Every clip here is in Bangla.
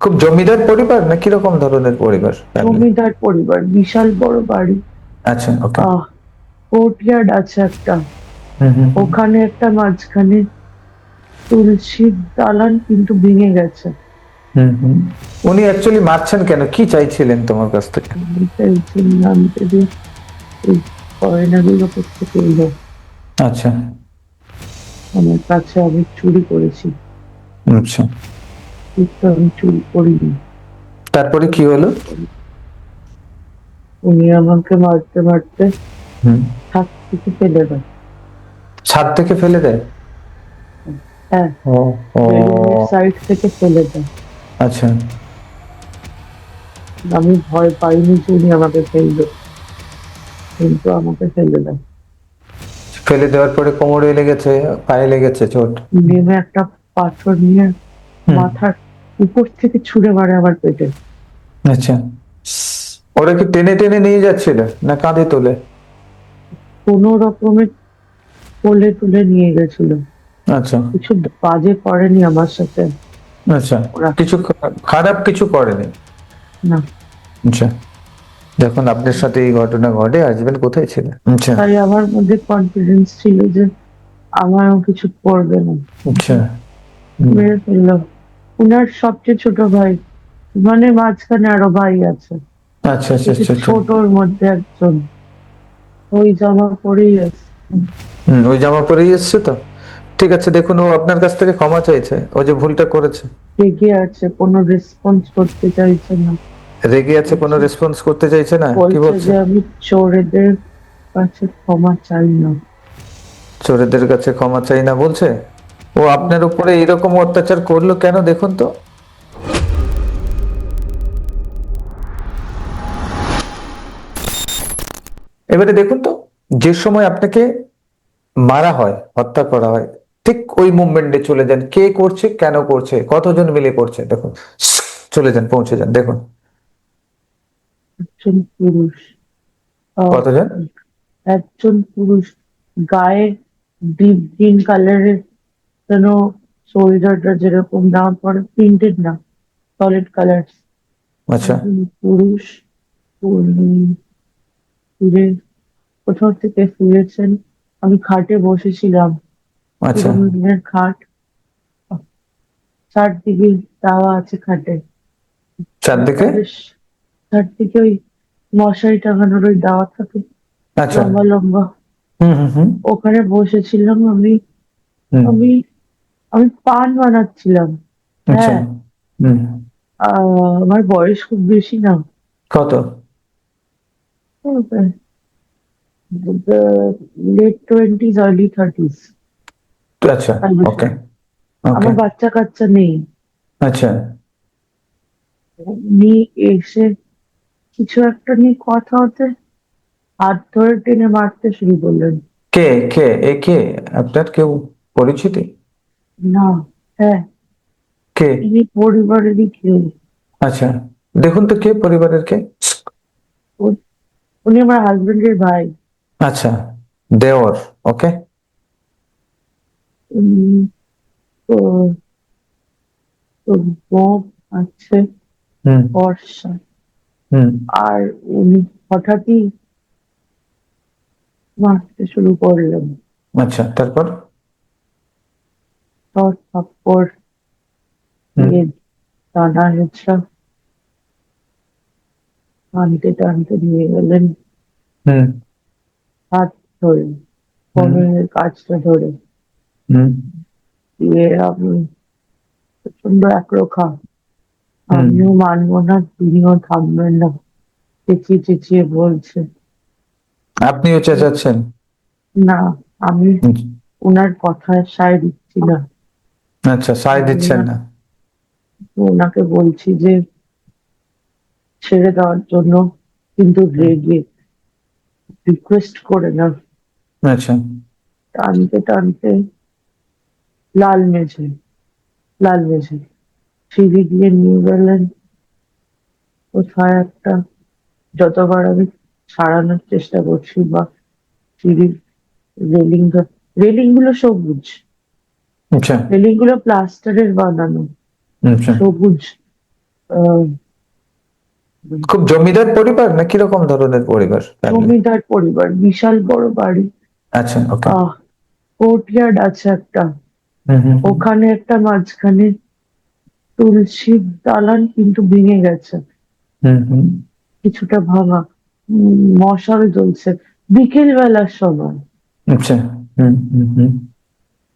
খুব জমিদার পরিবার না কিরকম ধরনের পরিবার, ফ্যামিলি? জমিদার পরিবার, বিশাল বড় বাড়ি। আচ্ছা, ওকে। কোর্টইয়ার্ড আছে একটা, হুম হুম হুম ওখানে একটা মাঝখানে তুলসীর দালান কিন্তু ভেঙে গেছে। হুম হুম। উনি অ্যাকচুয়ালি মারছেন কেন, কি চাইছিলেন তোমার কাছ থেকে? আমি চাইছিলাম যে এই গয়নাগুলো কোত্থেকে এলো আচ্ছা আমার কাছে। আমি চুরি করেছি, আচ্ছা। কিন্তু আমি চুরি করিনি। তারপরে কি হলো? উনি আমাকে মারতে মারতে হুম। ছাদ থেকে ফেলে দেয়। ছাদ থেকে ফেলে দেয়? হ্যাঁ, ও ও। রেলিং এর সাইড থেকে ফেলে দেয়। আচ্ছা। আমি ভয় পাইনি যে উনি আমাকে ফেলবে, কিন্তু আমাকে ফেলে দেয়। ফেলে দেওয়ার পরে কোমরে লেগেছে, পায়ে লেগেছে চোট? নেমে একটা পাথর নিয়ে হুম। মাথার উপর থেকে ছুঁড়ে মারে আমার পেটে। আচ্ছা। ওরা কি টেনে টেনে নিয়ে যাচ্ছিল না কাঁধে তোলে? কোনো রকমে কোলে তুলে নিয়ে গেছিল। আচ্ছা কিছু বাজে করেনি আমার সাথে আচ্ছা। ওরা। কিছু খারাপ কিছু করেনি? না, আচ্ছা। যখন আপনার সাথে এই ঘটনা ঘটে হাজবেন্ড কোথায় ছিলেন? আচ্ছা তাই আমার মধ্যে কনফিডেন্স ছিল যে আমারও কিছু করবে না। আচ্ছা। হুম। মেরে ফেললো। উনার সবচেয়ে ছোট ভাই, মানে মাঝখানে আরো ভাই আছে, আচ্ছা আচ্ছা কিন্তু আচ্ছা আচ্ছা। ছোটর মধ্যে একজন। ওই জামা পরেই আছে। ওই জামা পরেই এসছে তো? ঠিক আছে, দেখুন ও আপনার কাছ থেকে ক্ষমা চাইছে, ও যে ভুলটা করেছে। রেগে আছে, কোনো রেসপন্স করতে চাইছে না। রেগে আছে, কোনো বলছে রেসপন্স করতে চাইছে না, কি বলছে বলছে? যে আমি চোরেদের কাছে ক্ষমা চাই না। চোরেদের কাছে ক্ষমা চাই না বলছে? ও আপনার উপরে এরকম অত্যাচার করলো কেন, দেখুন তো। এবারে দেখুন তো, যে সময় আপনাকে মারা হয়, হত্যা করা হয়, ঠিক ওই মুভমেন্টে চলে যান, কে করছে, কেন করছে, কতজন মিলে করছে, দেখুন। চলে যান, পৌঁছে যান, দেখুন। একজন পুরুষ, আহ, কতজন? একজন পুরুষ, গায়ে ডিপ গ্রিন কালারের যেন সোলজাররা যেরকম জামা পরে, প্রিন্টেড না, সলিড কালার। আচ্ছা একজন পুরুষ শুয়ে কোথাও থেকে শুয়েছেন। আমি খাটে বসেছিলাম, আচ্ছা। পুরোনো দিনের খাট, চারদিকে দাওয়া আছে খাটে। চারদিকে? বেশ, চারদিকে ওই মশারি টাঙানোর ওই দাওয়া থাকে, আচ্ছা। লম্বা লম্বা। হুম হুম হুম ওখানে বসেছিলাম আমি। হুম। আমি আমি পান বানাচ্ছিলাম। আচ্ছা। হ্যাঁ, হুম। আমার বয়স খুব বেশি না, কত? লেট টোয়েন্টিজ আর্লি থার্টিস, আচ্ছা। তার বেশি ওকে না। ওকে। আমার বাচ্চা কাচ্চা নেই। আচ্ছা। উনি এসে কিছু একটা নিয়ে কথা হতে হাত ধরে টেনে মারতে শুরু করলেন। কে? কে এ, কে? আপনার কেউ পরিচিতি? না, হ্যাঁ, কে? ইনি পরিবারেরই কেউ। আচ্ছা। দেখুন তো কে পরিবারের কে। উ- উনি আমার হাজবেন্ডের ভাই। আচ্ছা। দেওর। ওকে। উনি তো তো বউ আছে, হুম বর্ষা। হুম। আর উনি হঠাৎই মারতে শুরু করলেন। আচ্ছা, তারপর? চট থাপ্পড় হুম দিয়ে টানা হেঁচড়া, টানতে টানতে নিয়ে গেলেন হুম হাত ধরে, হুম ফোনের কাজটা ধরে। হুম দিয়ে আমি প্রচন্ড একরোখা, হুম। আমিও মানবো না, তিনিও থামবেন না, চেঁচিয়ে চেঁচিয়ে বলছে। আপনিও চেঁচাচ্ছেন? না, আমি হুম, ওনার কথায় সায় দিচ্ছি না। আচ্ছা, সায় আমি দিচ্ছেন না? ওনাকে বলছি যে ছেড়ে দেওয়ার জন্য, কিন্তু হুম, রেগে রিকোয়েস্ট করে না। আচ্ছা। টানতে টানতে লাল মেঝে, লাল মেঝে সিঁড়ি দিয়ে নিয়ে গেলেন কোথায় একটা। যতবার আমি সারানোর চেষ্টা করছি বা সিঁড়ির রেলিং, রেলিং গুলো সবুজ, আচ্ছা রেলিং গুলো প্লাস্টারের বানানো, আচ্ছা। সবুজ। আহ, খুব জমিদার পরিবার না কিরকম ধরনের পরিবার, family? জমিদার পরিবার, বিশাল বড় বাড়ি। আচ্ছা, ওকে। কোর্টইয়ার্ড আছে একটা, হুম হুম হুম ওখানে একটা মাঝখানে তুলসীর দালান কিন্তু ভেঙে গেছে, হুম হুম, কিছুটা ভাঙা। মশাল জ্বলছে বিকেল বেলার সময়, আচ্ছা। হুম হুম হুম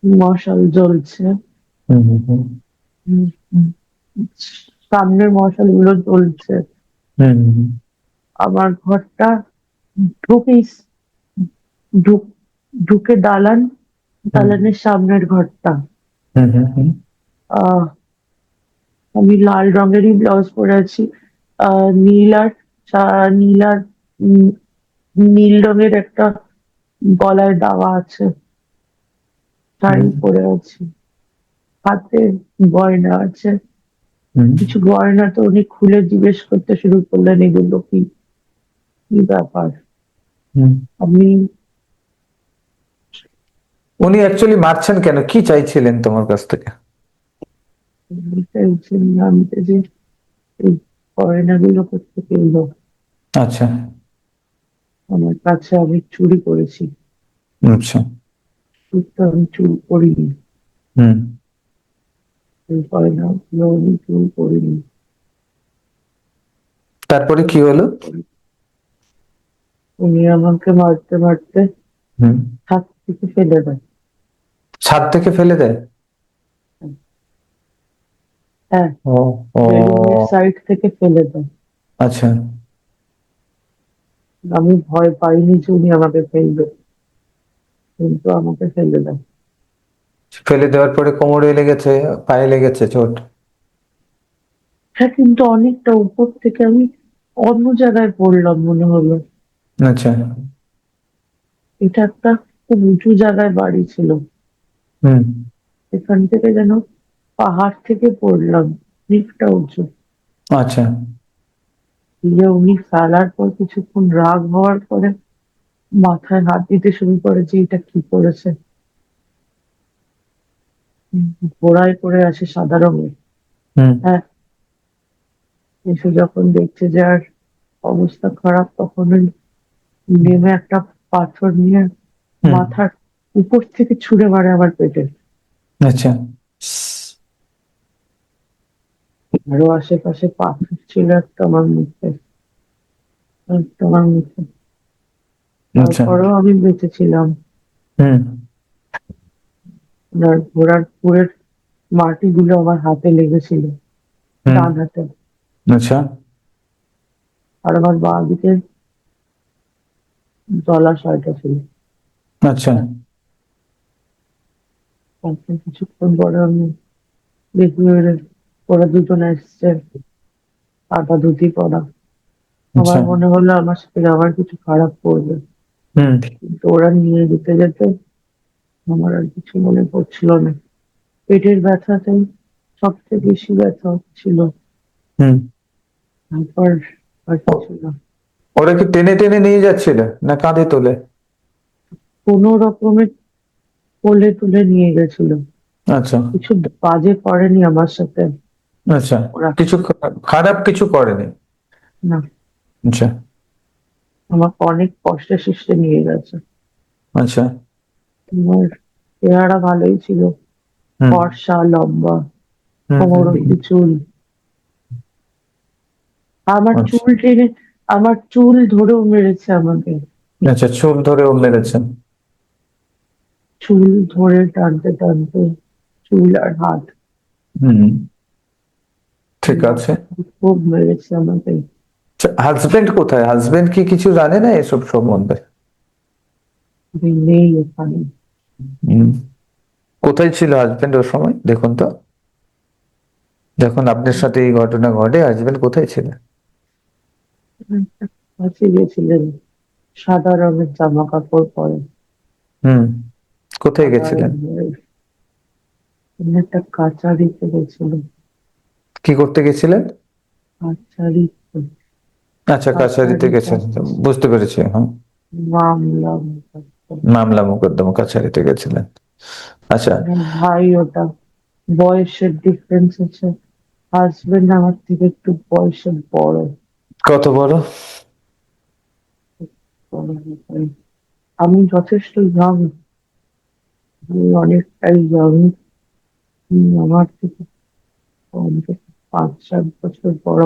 মশাল জ্বলছে। হুম হুম হুম উম, উম, সামনের মশাল গুলো জ্বলছে। হুম হুম আমার ঘরটা ঢুকেই ঢুক ঢুকে দালান, হুম দালানের সামনের ঘরটা। হুম হুম হুম আহ আমি লাল রঙেরই ব্লাউজ পরে আছি, নীল আর নীল আর উম, নীল রঙের একটা গলায় দেওয়া আছে, শাড়ি হুম পরে আছি, হাতে গয়না আছে। হুম কিছু গয়না তো উনি খুলে জিজ্ঞেস করতে শুরু করলেন, এগুলো কি, কি ব্যাপার। হুম। আমি উনি অ্যাকচুয়ালি মারছেন কেন, কি চাইছিলেন তোমার কাছ থেকে? চাইছিলাম যে এই গয়নাগুলো করতে পেলো আচ্ছা আমার কাছে। আমি চুরি করেছি, আচ্ছা। কিন্তু আমি চুরি করিনি, হুম। এই গয়নাগুলো আমি চুরি করিনি। তারপরে কি হলো? উনি আমাকে মারতে মারতে হুম। ছাদ থেকে ফেলে দেয়। ছাদ থেকে ফেলে দেয়? হ্যাঁ, ও। ও। বেডরুমের সাইড থেকে ফেলে দেয়। আচ্ছা। আমি ভয় পাইনি যে উনি আমাকে ফেলবে, কিন্তু আমাকে ফেলে দেয়। ফেলে দেওয়ার পরে কোমরে লেগেছে, পায়ে লেগেছে চোট? হ্যাঁ, কিন্তু অনেকটা উপর থেকে আমি অন্য জায়গায় পড়লাম মনে হলো। আচ্ছা। এটা একটা খুব উঁচু জায়গায় বাড়ি ছিল, হুম। এখান থেকে যেন পাহাড় থেকে পড়লাম, অনেকটা উঁচু। আচ্ছা। দিয়ে উনি ফেলার পর কিছুক্ষণ রাগ হওয়ার পরে মাথায় হাত দিতে শুরু করে যে এটা কি করেছে। ঘোড়ায় করে আসে সাদা রঙের। হুম হ্যাঁ, এসে যখন দেখছে যে আর অবস্থা খারাপ, তখন ওই নেমে একটা পাথর নিয়ে হুম। মাথার উপর থেকে ছুঁড়ে মারে আমার পেটে। আচ্ছা আরো আশেপাশে পাথর ছিল একটা আমার মুখে, একটা আমার মুখে। আচ্ছা। তারপরেও আমি বেঁচে ছিলাম। হুম আর ঘোড়ার পুরের মাটিগুলো আমার হাতে লেগেছিল, হুম। ডান হাতে। আচ্ছা আর আমার বাঁ দিকে জলাশয়টা ছিল। আচ্ছা তারপর কিছুক্ষণ পরে আমি দেখি ওরা দুজন এসছে, সাদা ধুতি পরা। আচ্ছা। আমার মনে হলো আমার সাথে আবার কিছু খারাপ করবে, হুম কিন্তু ওরা নিয়ে যেতে যেতে আমার আর কিছু মনে পড়ছিল না। পেটের ব্যথাটাই সবচেয়ে বেশি ব্যথা হচ্ছিল, হুম। তারপর আর কিছু ও- না। ওরা কি টেনে টেনে নিয়ে যাচ্ছিল না কাঁধে তুলে? কোনো রকমের কোলে তুলে নিয়ে গেছিল, আচ্ছা কিছু বাজে করেনি আমার সাথে আচ্ছা। ওরা। কিছু খারাপ কিছু করেনি? না, আচ্ছা আমাকে অনেক কষ্টে সৃষ্টে নিয়ে গেছে। আচ্ছা। আমার চেহারা ভালোই ছিল, হুম ফর্সা, লম্বা, হুম কোমর হুম অব্দি হুম। চুল। আমার আচ্ছা চুল টেনে, আমার চুল ধরেও মেরেছে আমাকে। আচ্ছা, চুল ধরেও মেরেছেন? চুল ধরে টানতে টানতে, চুল আর হাত, হুম, ঠিক আছে। মাথা খুব মেরেছে আমাকে। হাজবেন্ড কোথায়? হাজবেন্ড কি কিছু জানে না এসব সম্বন্ধে? আমি নেই ওখানে। হুম। কোথায় ছিল হাজবেন্ড ওর সময়, দেখুন তো। যখন আপনার সাথে এই ঘটনা ঘটে হাজবেন্ড কোথায় ছিল? একটা কাছে গেছিলেন, সাদা রঙের জামা কাপড় পরে, হুম। কোথায় সাদা গেছিলেন? রঙের একটা কাচারিতে গেছিল। কি করতে গেছিলেন? কাচারি, আচ্ছা, কাছারিতে কাচারি গেছেন। বুঝতে পেরেছি, হ্যাঁ। মামলা। মামলা মোকদ্দমা কাছারিতে গেছিলেন। আচ্ছা। আমার ভাই ওটা, বয়সের ডিফারেন্স আছে হাজবেন্ড আমার থেকে একটু বয়সে বড়। কত বড়? আমি যথেষ্ট ইয়ং, আমি অনেকটাই ইয়ং। আমার থেকে অন্তত 5-7 বছর বড়।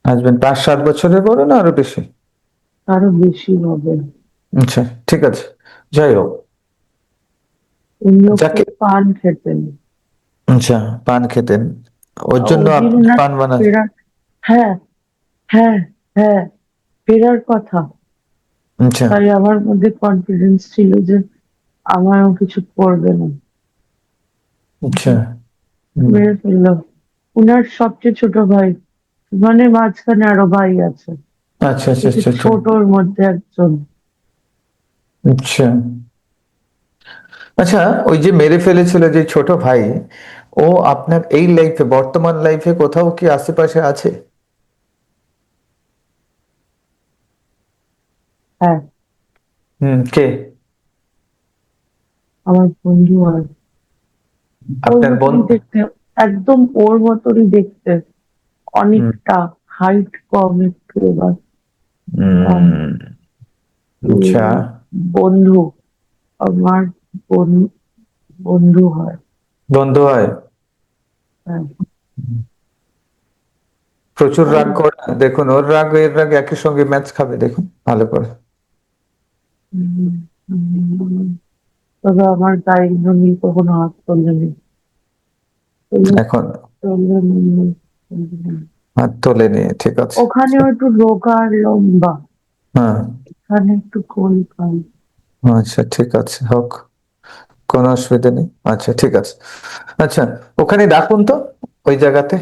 হাজবেন্ড 5-7 বছরের বড় না আরো বেশি? আরো বেশি হবে। আচ্ছা, ঠিক আছে। যাই হোক, উনিও যাকে খুব পান খেতেন। আচ্ছা, পান খেতেন, ওর জন্য ওদিন আপনি ওনার পান বানান? ফেরার, হ্যাঁ, হ্যাঁ, হ্যাঁ, ফেরার কথা। আচ্ছা, তাই আমার মধ্যে কনফিডেন্স ছিল যে আমারও কিছু করবে না। আচ্ছা। হুম, মেরে ফেললো। উনার সবচেয়ে ছোট ভাই, মানে মাঝখানে আরো ভাই আছে, আচ্ছা, আচ্ছা, কিন্তু আচ্ছা, আচ্ছা, ছোটর মধ্যে একজন। আচ্ছা। আচ্ছা, ওই যে মেরে ফেলেছিল যে ছোট ভাই, ও আপনার এই লাইফে, বর্তমান লাইফে কোথাও কি আশেপাশে আছে? হ্যাঁ, কে? আমার বন্ধু হয়। ওর আপনার বোন? মতনই দেখতে, একদম ওর মতনই দেখতে, হুম, অনেকটা হাইট কম একটু এবার। আহ, হুম, আচ্ছা। উম, বন্ধু, আমার বন্ধু হয়। বন্ধু হয়? হ্যাঁ। প্রচুর রাগ ও, করে না? দেখুন, ওর রাগ এর রাগ একই সঙ্গে ম্যাচ খাবে, দেখুন ভালো করে। উম, উম, তবে আমার গায়ে জমি কখনো হাত তোলেনি। তোলে- এখন তোলেনি। হাত তোলেনি, ঠিক আছে। ওখানে একটু রোগা আর লম্বা, হ্যাঁ, এখানে একটু গোল গাল। আচ্ছা, ঠিক আছে, হোক, কোনো অসুবিধা নেই। আচ্ছা, ঠিক আছে। আচ্ছা, ওখানে ডাকুন তো, ওই জায়গাতে।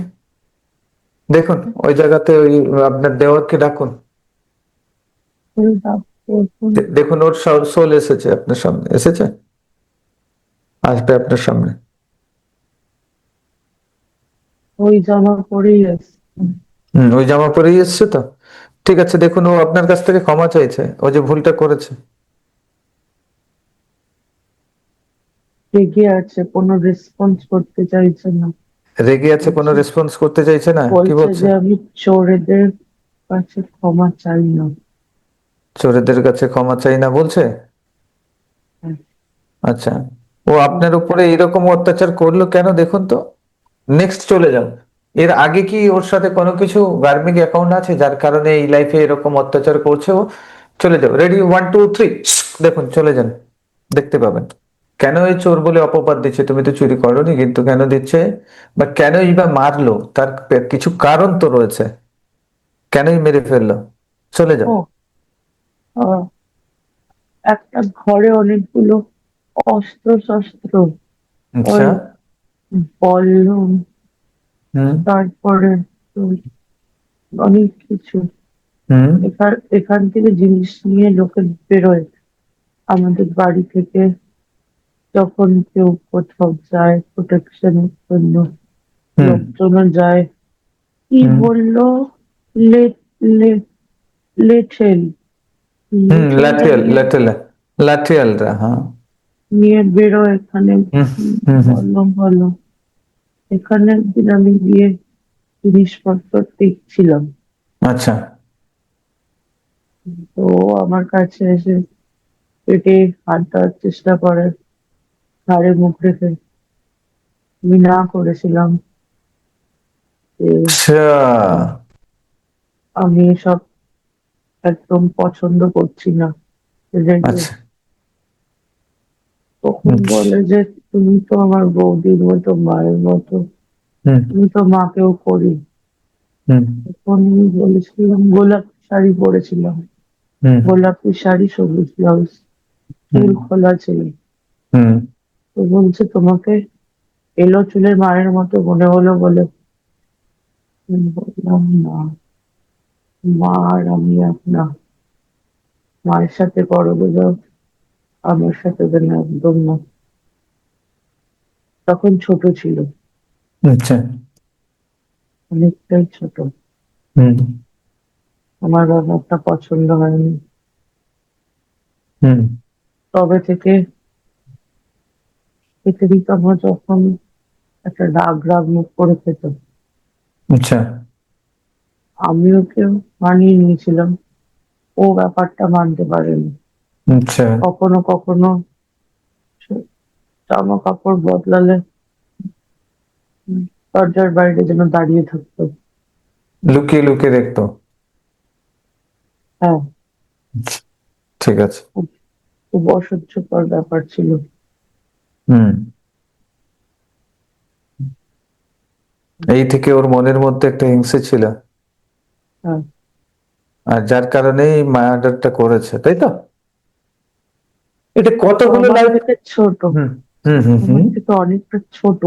দেখুন, ওই জায়গাতে ওই আপনার দেওরকে ডাকুন। ওই এখন দেখুন, ওর সোল এসেছে আপনার সামনে, এসেছে, আসবে আপনার সামনে। ওই জামা পরেই আছে। ওই জামা পরেই এসছে তো? ঠিক আছে, দেখুন, ও আপনার কাছ থেকে ক্ষমা চাইছে, ও যে ভুলটা করেছে। রেগে আছে, কোনো রেসপন্স করতে চাইছে না। রেগে আছে, কোনো বলছে রেসপন্স করতে চাইছে না? কি বলছে বলছে? যে আমি চোরেদের কাছে ক্ষমা চাই না। চোরেদের কাছে ক্ষমা চাই না বলছে? হ্যাঁ, আচ্ছা, ও আপনার উপরে এরকম অত্যাচার করলো কেন দেখুন তো। নেক্সট চলে যাও। এর আগে কি ওর সাথে কোনো কিছু গার্মিক অ্যাকাউন্ট আছে যার কারণে এই লাইফে এরকম অত্যাচার করছে ও? চলে যাও, রেডি, 1 2 3, দেখুন চলে যান, দেখতে পাবেন। কেন এই চোর বলে অপবাদ দিচ্ছে? তুমি তো চুরি করোনি, কিন্তু কেন দিচ্ছে? বা কেনই বা মারলো, তার কিছু কারণ তো রয়েছে। কেনই মেরে ফেললো? চলে যাও। ও, আহ, একটা ঘরে অনেকগুলো অস্ত্র শস্ত্র, ওই আচ্ছা। বল্লম, হুম, তারপরে তোর অনেক কিছু। হুম, এখান থেকে জিনিস নিয়ে লোকে বেরোয় আমাদের বাড়ি থেকে, যখন কেউ কোথাও যায় প্রোটেকশনের জন্য। হুম, লোকজনও যায়। কি হুম, বললো? লে লে লেঠেল, লেঠেলরা লাঠিয়াল, নিয়ে লাঠিয়ালরা, হ্যাঁ। নিয়ে বেরোয় এখানে। হুম, হুম, হুম, বলো বলো, এখানে একদিন আমি গিয়ে জিনিসপত্র দেখছিলাম। আচ্ছা, তো আমার কাছে এসে পেটে হাত দেওয়ার চেষ্টা করে, ঘাড়ে মুখ রেখে। আমি না করেছিলাম যে আচ্ছা, আমি এসব একদম পছন্দ করছি না। রেগে আচ্ছা, তখন আচ্ছা, বলে যে তুমি তো আমার বৌদির মতো, মায়ের মতো, হুম, তুমি তো মাকেও করি। হুম, তখন আমি বলেছিলাম, গোলাপ শাড়ি পরেছিলাম, হুম, গোলাপি শাড়ি, সবুজ ব্লাউজ, হুম, চুল খোলা ছিল। হুম, তো বলছে তোমাকে এলো চুলের মায়ের মতো মনে হলো বলে। আমি বললাম না, মা আর আমি এক না। মায়ের সাথে করো যাও, আমার সাথে যেন একদম না। তখন ছোট ছিল, আচ্ছা, অনেকটাই ছোট। হুম, আমার ব্যাপারটা পছন্দ হয়নি। হুম, তবে থেকে পৃথিবীতম যখন একটা রাগ রাগ মুখ করে খেত। আচ্ছা। আমি ওকে মানিয়ে নিয়েছিলাম, ও ব্যাপারটা মানতে পারেনি। আচ্ছা। কখনো কখনো সে জামা কাপড় বদলালে উম, দরজার বাইরে যেন দাঁড়িয়ে থাকতো। লুকিয়ে লুকিয়ে দেখতো। হ্যাঁ, আচ্ছা, ঠিক আছে। খুব খুব অসহ্যকর ব্যাপার ছিল। হুম। এই থেকে ওর মনের মধ্যে একটা হিংসে ছিল, হ্যাঁ, আর যার কারণেই মার্ডারটা করেছে, তাই তো? এটা ও কতগুলো আমার লাইফ। থেকে ছোট, হুম হুম হুম আমার হুম থেকে অনেকটা ছোট,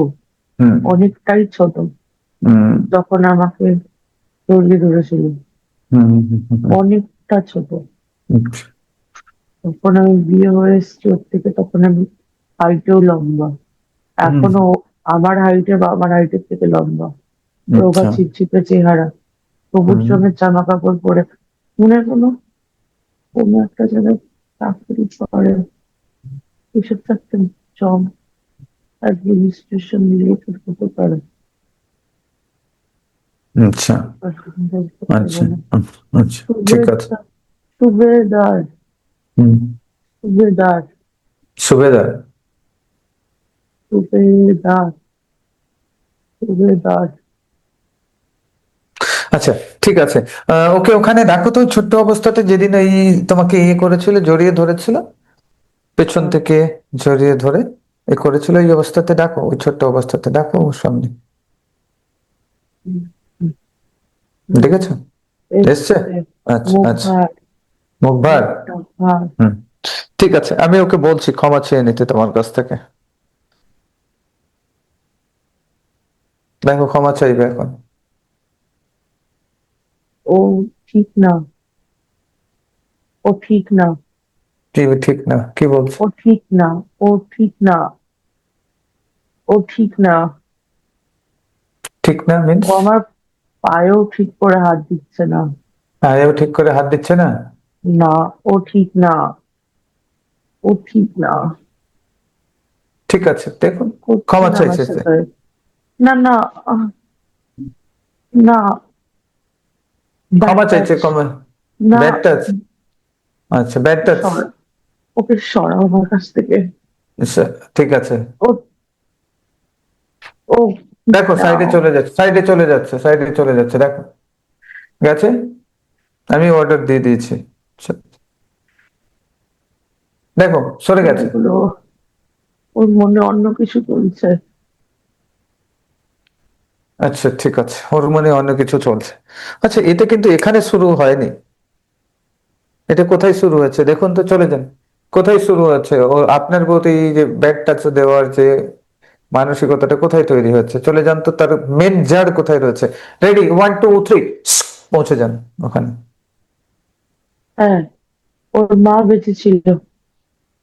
হুম অনেকটাই ছোট। হুম যখন আমাকে জড়িয়ে ধরেছিল, হুম হুম অনেকটা ছোট। হুম। তখন আমি বিয়ে হয়ে এসেছি ওর থেকে, তখন আমি হাইটেও লম্বা। হুম, এখনো আমার হাইটে বা আমার হাইটের থেকে লম্বা, রোগা আচ্ছা। চিপচিপে চেহারা, সবুজ হুম রঙের জামা কাপড় পরে। মনে হয় কোনো কোনো একটা জায়গায় চাকরি করে, এসব একটা জব অ্যাডমিনিস্ট্রেশন রিলেটেড হতে পারে। আচ্ছা বলতে পারবো আচ্ছা না। আচ্ছা, ঠিক আছে। সুবেদার, সুবেদার, হুম। সুবেদার, সুবেদার। সুবেদার, সুবেদার। আচ্ছা, ঠিক আছে। ওকে ওখানে দেখো তো, ওই ছোট্ট অবস্থাতে যেদিন এই তোমাকে ইয়ে করেছিল, জড়িয়ে ধরেছিল পেছন আহ, থেকে, জড়িয়ে ধরে এ করেছিল, এই অবস্থাতে ডাকো, ওই ছোট্ট অবস্থাতে ডাকো ওর সামনে। উম, উম, উম, দেখেছো? এসছে? এসছে, আচ্ছা মুখ আচ্ছা। ভার, মুখবার। মুখটা ভার। হুম। ঠিক আছে, আমি ওকে বলছি ক্ষমা চেয়ে নিতে তোমার কাছ থেকে। দেখো ক্ষমা চাইবে এখন। ও ঠিক না, ও ঠিক না, কি ঠিক না, কি বলছে? ও ঠিক না, ও ঠিক না, ও ঠিক না। ঠিক না ও মিন্স? আমার পায়েও ঠিক করে হাত দিচ্ছে না। আয়াও ঠিক করে হাত দিচ্ছে না? না, ও ঠিক না, ও ঠিক না। ঠিক আছে, দেখুন। করছে ক্ষমা না আমার চাইছে সে। সাথে। না না, না, ব্যাড ক্ষমা চাইছে, টাচ। ক্ষমা। না, ব্যাড টাচ। আচ্ছা, ব্যাড টাচ। সর, ওকে সরাও আমার কাছ থেকে। ঠিক আছে। ও, ও ঠিক দেখো না। সাইডে চলে যাচ্ছে, সাইডে চলে যাচ্ছে, সাইডে চলে যাচ্ছে, দেখো। গেছে। আমি অর্ডার দিয়ে দিয়েছি। আচ্ছা, দেখো সরে গেছে। এগুলো ওর মনে অন্য কিছু চলছে। আচ্ছা, ঠিক আছে, ওর মনে অন্য কিছু চলছে। আচ্ছা, এটা কিন্তু এখানে শুরু হয়নি। এটা কোথায় শুরু হয়েছে দেখুন তো, চলে যান। কোথায় শুরু হচ্ছে ও আপনার প্রতি এই যে ব্যাড টাচ দেওয়ার যে মানসিকতাটা কোথায় তৈরি হচ্ছে, চলে যান তো, তার মেন জার কোথায় রয়েছে। রেডি, 1 2 3, পৌঁছে যান ওখানে। হ্যাঁ, ওর মা বেঁচে ছিল।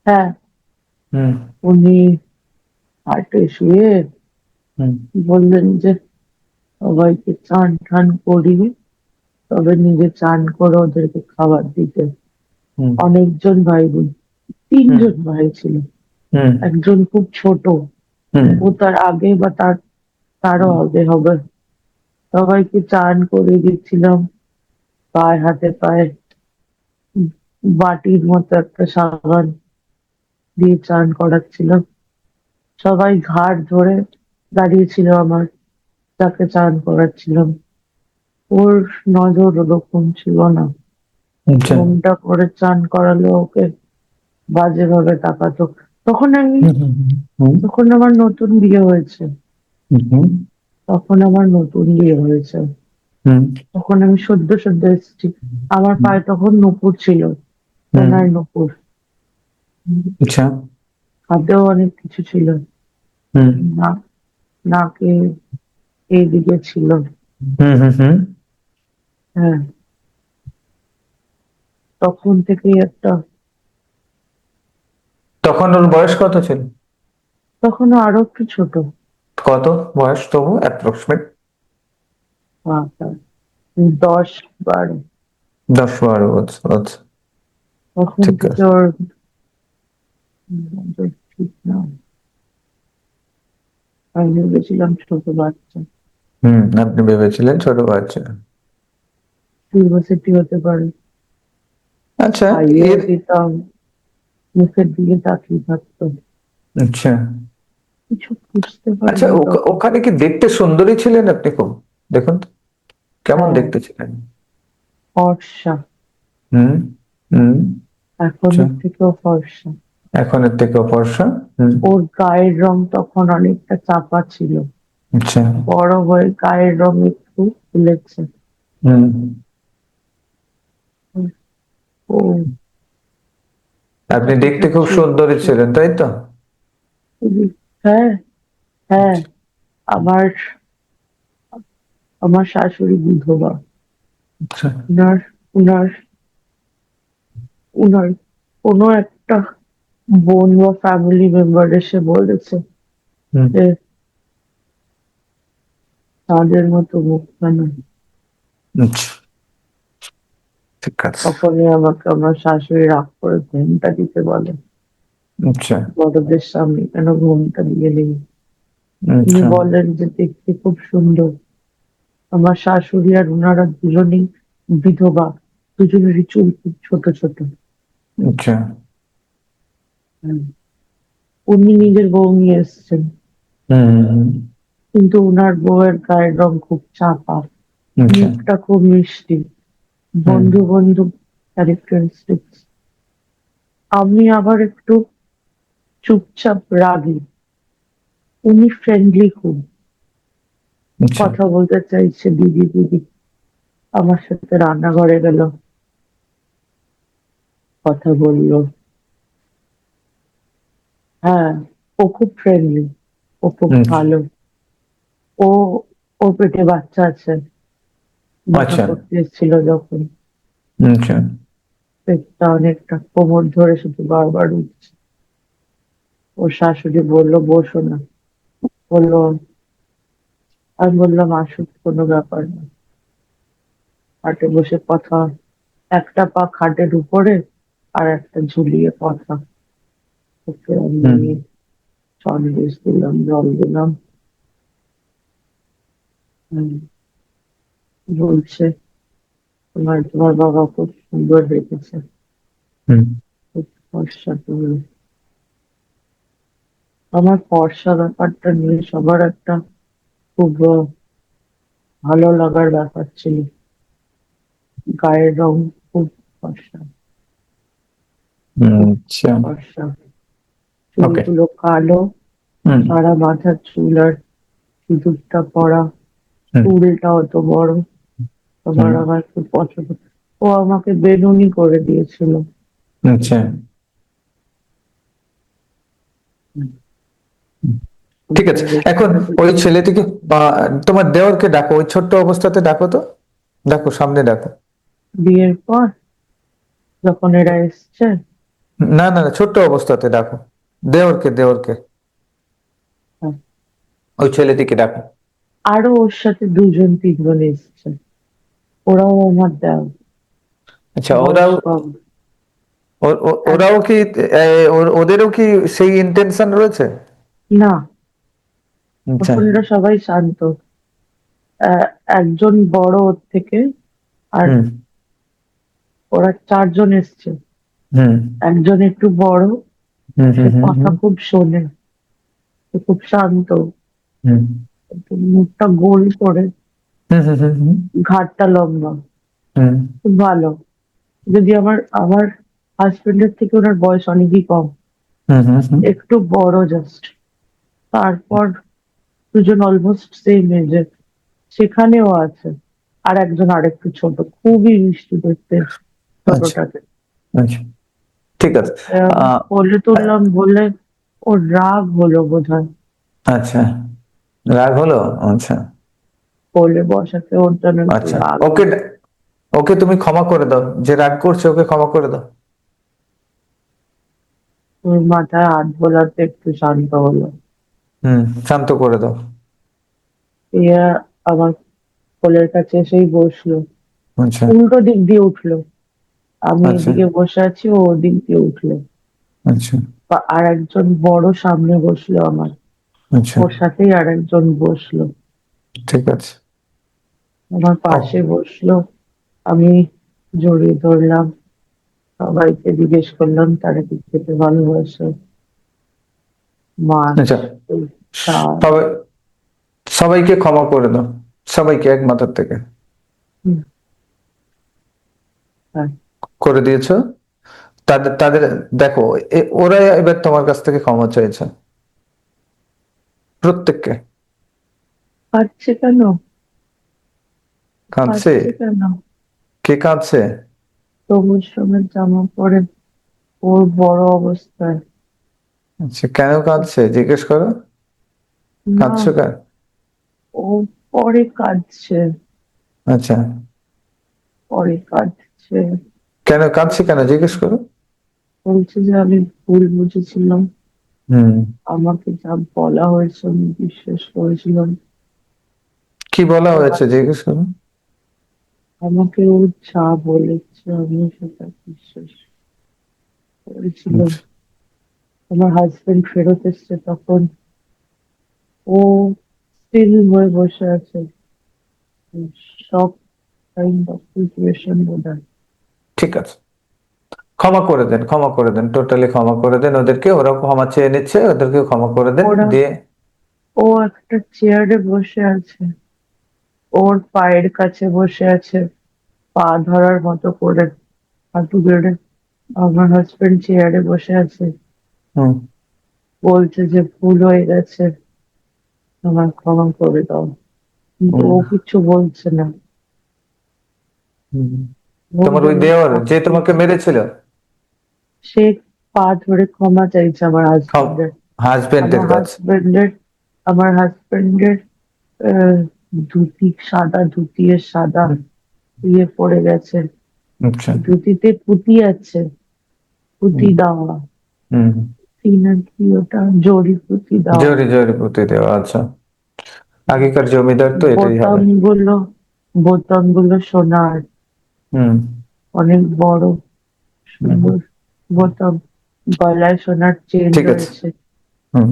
হ্যাঁ, হুম উনি হাটে শুয়ে হুম বললেন যে সবাইকে চান টান করিয়ে তবে নিজে চান করে ওদেরকে খাবার দিতে। হুম অনেকজন ভাই বোন, হুম 3জন ভাই ছিল। হুম একজন খুব ছোট, হুম ও তার আগে বা তারও হুম আগে হবে। সবাইকে চান করে দিচ্ছিলাম, পায়ে হাতে পায়ে বাটির মতো একটা সাবান দিয়ে চান করাচ্ছিলাম। সবাই ঘাড় ধরে দাঁড়িয়েছিল আমার, যাকে চান করাচ্ছিলাম। ওর নজর ওরকম ছিল না। আচ্ছা। ঘোমটা করে চান করালো ওকে, বাজে ভাবে তাকাতো। তখন আমি, হুম হুম হুম তখন আমার নতুন বিয়ে হয়েছে, হুম হুম তখন আমার নতুন বিয়ে হয়েছে। হুম তখন আমি সদ্য সদ্য এসেছি। আমার হুম পায়ে তখন নূপুর ছিল, হুম, সোনার নূপুর। আচ্ছা। হাতেও অনেক কিছু ছিল, হুম না, নাকে এইদিকে ছিল। হুম হুম হুম হ্যাঁ, তখন থেকেই একটা, তখন ওর বয়স কত ছিল? তখন আরো একটু ছোট। কত বয়স তবু অ্যাপ্রক্সিমেট? হ্যাঁ, হ্যাঁ, 10 12। 10 12 বছর, আচ্ছা। তখন ঠিক থেকে আছে। ওর নজর ঠিক না। আমি ভেবেছিলাম ছোট বাচ্চা, আপনি ভেবেছিলেন ছোট বাচ্চা। ইউনিভার্সিটি হতে পারে। আচ্ছা। খাইয়েও এর দিতাম, মুখের দিকে তাকিয়ে থাকতো, আচ্ছা। কিছু বুঝতে আচ্ছা, পারিনি তখন। ওখানে কি দেখতে সুন্দরী ছিলেন আপনি খুব? দেখুন তো, কেমন হ্যাঁ, দেখতে ছিলেন? ফর্সা, হুম। হুম। আচ্ছা। এখনের থেকেও ফর্সা। এখন এর থেকে ফর্সা। হুম। ওর গায়ের রং তখন অনেকটা চাপা ছিল, আচ্ছা। বড় হয়ে গায়ের রং একটু ফুলেছে। হুম। ও আপনি কতটা দেখতে খুব চুপ সুন্দরী চুপ। ছিলেন, তাই তো? হ্যাঁ, হ্যাঁ। আমার আমার শাশুড়ি বিধবা। আচ্ছা। উনার উনার উনার কোনো একটা বোন বা ফ্যামিলি মেম্বার এসে বলেছে হুম। যে তাদের মতো মুখটা নয়। আচ্ছা, ঠিক আছে। তখনই আমাকে আমার শাশুড়ি রাগ করে ঘুমটা দিতে বলে। আচ্ছা। বড়দের সামনে কেন ঘুমটা দিয়ে নেই? উনি আচ্ছা। বলেন যে দেখতে খুব সুন্দর। আমার শাশুড়ি আর উনারা দুজনেই বিধবা, দুজনেরই চুল খুব ছোট ছোট। আচ্ছা। হুম। উনি নিজের বউ নিয়ে এসেছেন, হুম। কিন্তু উনার বউয়ের গায়ের রং খুব চাপা, আচ্ছা। মুখটা খুব মিষ্টি, হুম। বন্ধু বন্ধু ক্যারেক্টারিস্টিক্স। আমি আবার একটু চুপচাপ রাগী, উনি ফ্রেন্ডলি খুব, আচ্ছা। কথা বলতে চাইছে দিদি দিদি, আমার সাথে রান্নাঘরে গেল, কথা বললো। হ্যাঁ, ও খুব ফ্রেন্ডলি, ও খুব আচ্ছা। ভালো। ও ওর পেটে বাচ্চা আছে, দেখা আচ্ছা। করতে এসেছিল যখন। আচ্ছা। পেটটা অনেকটা, কোমর ধরে শুধু বারবার উঠছে। ওর শাশুড়ি বললো বসো না, বললো। আমি বললাম আসুক, কোনো ব্যাপার না, খাটে বসে কথা, একটা পা খাটের উপরে আর একটা ঝুলিয়ে কথা। ওকে আমি হুম। সন্দেশ দিলাম, জল দিলাম। হুম, বলছে তোমার বাবা খুব সুন্দর রেখেছে, হুম। খুব ফর্সা তুমি। আমার ফর্সা ব্যাপারটা নিয়ে সবার একটা খুব ভালো লাগার ব্যাপার ছিল। গায়ের রং খুব ফর্সা, খুব আচ্ছা। ফর্সা, ওকে। চুলগুলো কালো, হুম। সারা মাথার চুল আর সিঁদুরটা পরা, হুম। চুলটা অত বড়। হুম। আমার খুব পছন্দ। ও আমাকে বেনুনি করে দিয়েছিল। আচ্ছা। হুম। ঠিক আছে। এখন ওই ছেলেটিকে বা তোমার দেওরকে ডাকো, ওই ছোট্ট অবস্থাতে ডাকো তো, ডাকো, সামনে ডাকো। বিয়ের পর যখন এরা এসছে, না, না, না, ছোট্ট অবস্থাতে ডাকো। দেওরকে, দেওরকে, ওই ছেলেটিকে ডাকো। আরো ওর সাথে দুজন তিনজন এসছে, ওরাও আমার দেওয়া, আচ্ছা, বয়স ওরাও কম। এক- ওরাও কি ওদেরও কি সেই ইন্টেনশন রয়েছে? না, আচ্ছা। তখন এরা সবাই শান্ত। আহ, একজন বড় ওর থেকে, আর হুম। ওরা চারজন এসছে। হুম। একজন একটু বড়, হুম। সে হুম। হুম। কথা হুম। খুব শোনে, সে খুব শান্ত, হুম। একটু মুখটা গোল করে, হুম। হুম। হুম। হুম। ঘাড়টা লম্বা, হুম। খুব ভালো। যদি আমার হাজবেন্ডের থেকে ওনার বয়স অনেকই কম, হুম। হুম। হুম। একটু বড় জাস্ট। তারপর দুজন অলমোস্ট সেম এজের, সেখানেও আছে। আর একজন আরেকটু ছোট, খুবই মিষ্টি দেখতে আচ্ছা। ছোটটাকে। আচ্ছা, ঠিক আছে। আমি আহ, কোলে তুললাম বলে ওর রাগ হলো বোধহয়। আচ্ছা, রাগ হলো। আচ্ছা। কোলে বসাতে ওর জন্য একটু আচ্ছা, রাগ ওকে, হলো। ওকে তুমি ক্ষমা করে দাও, যে রাগ করছে ওকে ক্ষমা করে দাও। ওর মাথায় হাত বোলাতে একটু শান্ত হলো। শান্ত করে দাও। ইয়া আমার কোলের কাছে এসেই বসলো, আচ্ছা। উল্টো দিক দিয়ে উঠলো। আমি আচ্ছা। এদিকে বসে আছি, ও ওদিক দিয়ে উঠলো। আচ্ছা। আর একজন বড় সামনে বসলো আমার। আচ্ছা, ওর সাথেই আরেকজন বসলো, ঠিক আছে। আমার ও পাশে বসলো। আমি জড়িয়ে ধরলাম, সবাইকে জিজ্ঞেস করলাম তারা কি খেতে ভালোবাসে, মাছ, আচ্ছা, ডাল। সবাই সবাইকে ক্ষমা করে দাও, সবাইকে এক মাথার থেকে হুম, হ্যাঁ, করে দিয়েছো। তাদের তাদের দেখো, ওরা এবার তোমার কাছ থেকে ক্ষমা চাইছে, প্রত্যেককে। কাঁদছে কেন? কাঁদছে? কাঁদছে কেন? কে কাঁদছে? সবুজ রঙের জামা পরে, ওর বড় অবস্থায়। আচ্ছা, কেন কাঁদছে জিজ্ঞেস করো। না, কাঁদছো কেন? ও পরে কাঁদছে, আচ্ছা, পরে কাঁদছে। কেন কাঁদছে কেন জিজ্ঞেস করো। বলছে যে আমি ভুল বুঝেছিলাম, হুম। আমাকে যা বলা হয়েছে আমি বিশ্বাস করেছিলাম। কি বলা হয়েছে জিজ্ঞেস করো। আমাকে ও যা বলেছে আমি সেটা বিশ্বাস করেছিলাম। আচ্ছা, আমার হাজবেন্ড ফেরত এসছে তখন ও স্টিল হয়ে বসে আছে, শক কাইন্ড অফ সিচুয়েশন বোধ হয়। ঠিক আছে, ক্ষমা করে দেন, ক্ষমা করে দেন, টোটালি ক্ষমা করে দেন ওদেরকে, ওরাও ক্ষমা চেয়ে নিচ্ছে, ওদেরকে ক্ষমা করে দেন ওরা, দিয়ে। ও একটা চেয়ারে বসে আছে, ওর পায়ের কাছে বসে আছে, পা ধরার মতো করে হাঁটু গেড়ে। আমার হাজবেন্ড চেয়ারে বসে আছে, হুম। বলছে যে ভুল হয়ে গেছে, আমার ক্ষমা করে দাও। কিন্তু হুম। ও কিছু বলছে না। হুম। ও তোমার ওই যেন দেওর শক যে তোমাকে খেয়েছে। মেরেছিল, সে পা ধরে ক্ষমা চাইছে আমার হাজবেন্ডের। আমার হাজবেন্ডের কাছে? হাজবেন্ডের আমার হাজবেন্ডের ধুতি, সাদা ধুতি, এর সাদা হুম। ইয়ে পড়ে গেছে, আচ্ছা। ধুতিতে পুঁতি আছে, পুঁতি হুম। দেওয়া, হুম। কি না কি ওটা, জড়ি পুঁতি দেওয়া। জোরে জোরে পুঁতে দেওয়া, আচ্ছা। আগেকার জমিদার তো এটাই হবে। বোতাম গুলো, বোতাম গুলো সোনার, হুম। অনেক বড় হুম। সুন্দর বোতাম, গলায় সোনার চেন ঠিক আছে। রয়েছে। হুম।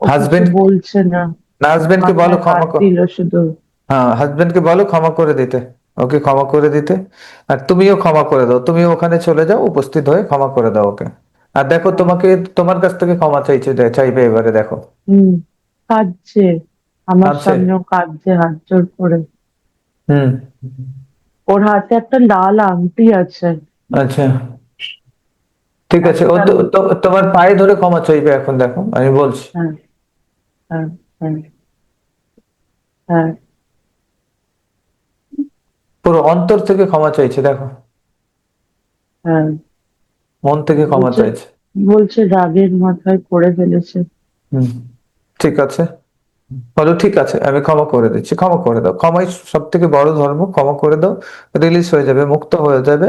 ও কিছু হাজবেন্ড, বলছে না, না হাজবেন্ডকে বলো মাথায় ক্ষমা হাত দিল শুধু। হ্যাঁ, হাজবেন্ডকে বলো ক্ষমা করে দিতে, ওকে ক্ষমা করে দিতে। আর তুমিও ক্ষমা করে দাও, তুমিও ওখানে চলে যাও, উপস্থিত হয়ে ক্ষমা করে দাও ওকে। আর দেখো হ্যাঁ, তোমাকে, তোমার কাছ থেকে ক্ষমা চাইছে, চাইবে এবারে দেখো। হুম, কাঁদছে, আমার কাঁদছে? সামনেও কাঁদছে হাত জোর করে। হুম। ওর হাতে একটা লাল আংটি আছে। আচ্ছা, ঠিক আছে, ও একটা, তোমার পায়ে ধরে ক্ষমা চাইবে এখন, দেখো আমি বলছি। হ্যাঁ, হ্যাঁ, হ্যাঁ, হ্যাঁ, পুরো অন্তর থেকে ক্ষমা চাইছে, দেখো, হ্যাঁ। মন থেকে ক্ষমা বলছে, চাইছে। বলছে রাগের মাথায় করে ফেলেছে। হুম। ঠিক আছে, বলো ঠিক আছে, আমি ক্ষমা করে দিচ্ছি, ক্ষমা করে দাও, ক্ষমাই সব থেকে বড় ধর্ম, ক্ষমা করে দাও। রিলিজ হয়ে যাবে, মুক্ত হয়ে যাবে।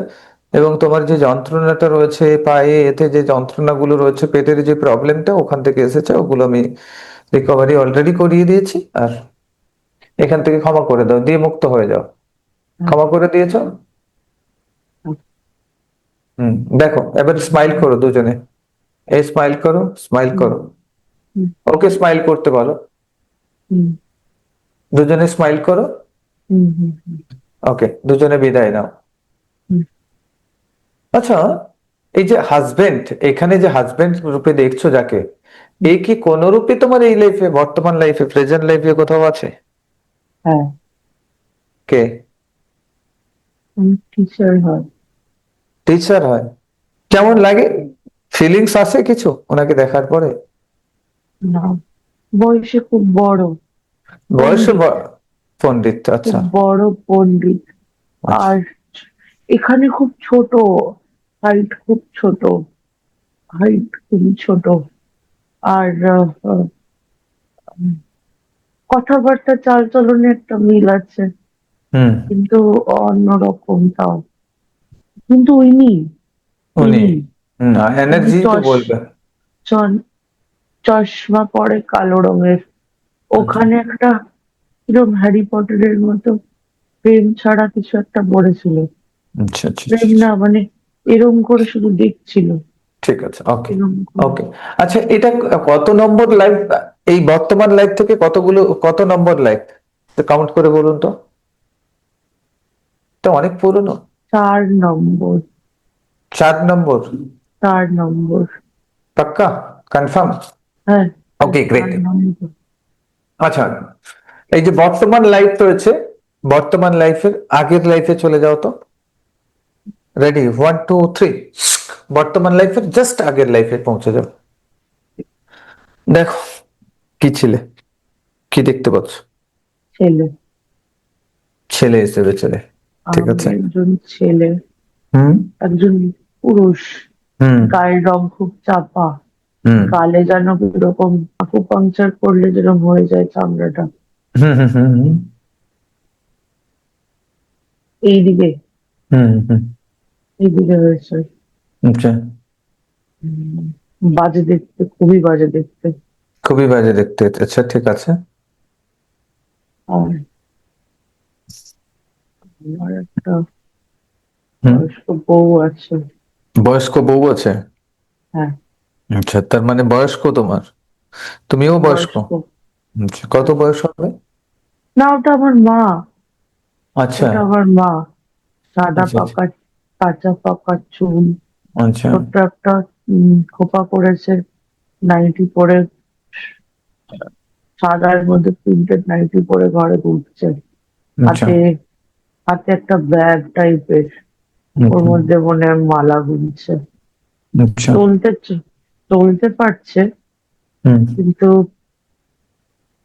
এবং তোমার যে যন্ত্রণাটা রয়েছে পায়ে, এতে যে যন্ত্রণাগুলো রয়েছে, পেটের যে প্রবলেমটা ওখান থেকে এসেছে, ওগুলো আমি রিকভারি অলরেডি করিয়ে দিয়েছি। আর এখান থেকে ক্ষমা করে দাও, দিয়ে মুক্ত হয়ে যাও। হ্যাঁ, ক্ষমা করে দিয়েছো? হ্যাঁ, হুম। দেখো এবার স্মাইল করো দুজনে, এই স্মাইল করো, স্মাইল হুম, করো। হুম, ওকে স্মাইল করতে বলো, হুম, দুজনে স্মাইল করো। হুম, হুম, হুম, ওকে, দুজনে বিদায় নাও। হুম। আচ্ছা, এই যে হাজবেন্ড, এখানে যে হাজবেন্ড রূপে দেখছো যাকে, হুম। এই কি কোন রূপে তোমার এই লাইফে, বর্তমান লাইফে, প্রেজেন্ট লাইফে কোথাও আছে? হ্যাঁ, কে? আমি টিচার হয়। টিচার হয়? কেমন লাগে? ফিলিংস আসে কিছু ওনাকে দেখার পরে? না, বয়সে খুব বড় বয়সে পণ্ডিত, পণ্ডিত, খুব আচ্ছা। বড় পণ্ডিত। আচ্ছা। আর এখানে খুব ছোট, হাইট খুব ছোট, হাইট খুবই ছোট। আর উম, কথাবার্তা চালচলনে একটা মিল আছে, হুম। কিন্তু অন্যরকম তাও। কিন্তু উনি, ইনি না ইনি এনার্জি তো বলবে। চ- চশমা পরে কালো রঙের। আচ্ছা, ওখানে একটা কিরম হ্যারি পটারের মতো প্রেম ছাড়া কিছু একটা পড়েছিল। আচ্ছা, আচ্ছা, আচ্ছা, প্রেম আচ্ছা। না মানে, এরম করে শুধু দেখছিল। ঠিক আছে, ওকে। এরকম করে। ওকে, আচ্ছা এটা কত নম্বর লাইফ? এই বর্তমান লাইফ থেকে কত নম্বর লাইফ কাউন্ট করে বলুন তো? এটা অনেক পুরনো। 4 নম্বর। 4 নম্বর? 4 নম্বর। পাক্কা? কনফার্ম? হ্যাঁ, হ্যাঁ, ওকে, চার গ্রেট। নম্বর। আচ্ছা, এই যে বর্তমান লাইফ রয়েছে, বর্তমান লাইফের আগের লাইফে চলে যাও তো। রেডি, 1 2 3। বর্তমান লাইফের জাস্ট আগের লাইফে পৌঁছে যাও। দেখো কি ছিলে, কি দেখতে পাচ্ছ? ছেলে। ছেলে হিসেবে ছেলে। ঠিক আমি আছে। একজন ছেলে, হুম। একজন পুরুষ। হুম। গায়ের রং খুব চাপা। হুম। গালে যেন কিরকম আকুপাংচার করলে যেরকম হয়ে যায় চামড়াটা। হুম। হুম। হুম। হুম। এইদিকে, হুম। হুম। এইদিকে হয়েছে। আচ্ছা। উম, বাজে দেখতে, খুবই বাজে দেখতে। খুবই বাজে দেখতে, আচ্ছা ঠিক আছে। আর আমার একটা হুম। বয়স্ক বউ আছে। বয়স্ক বউ আছে? হ্যাঁ, আচ্ছা, তার মানে বয়স্ক তোমার, তুমিও বয়স্ক? বয়স্ক। আচ্ছা, কত বয়স হবে? না, ওটা আমার মা। আচ্ছা। ওটা আমার মা। সাদা আচ্ছা। আচ্ছা। পাকা, কাঁচা পাকা চুল। আচ্ছা। ছোট্ট একটা খোপা করেছে। নাইটি পরে, সাদার মধ্যে প্রিন্টেড নাইটি পরে ঘরে ঘুরছে। আচ্ছা। হাতে, হাতে একটা ব্যাগ টাইপের। ওর আচ্ছা। মধ্যে মনে হয় মালা গুনছে। আচ্ছা। চলতে চলতে পারছে, হুম। কিন্তু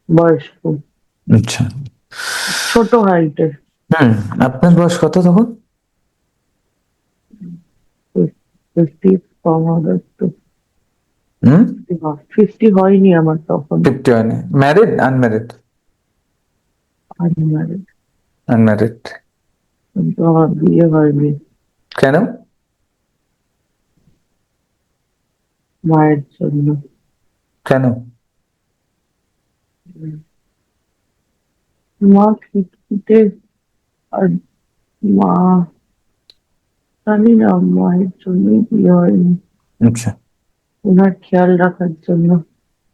বয়স্ক, আচ্ছা। ছোট হাইটের। হুম। আপনার বয়স কত তখন? 50 কম হবে একটু। হুম। 50 হয়নি আমার তখন। 50 হয়নি? Married unmarried? আনম্যারিড। আনম্যারিড। কিন্তু আমার বিয়ে হয়নি। কেন? মায়ের জন্য। কেন? মা খিটখিটে। আর মা, জানি না, মায়ের জন্যই বিয়ে হয়নি। আচ্ছা। ওনার খেয়াল রাখার জন্য।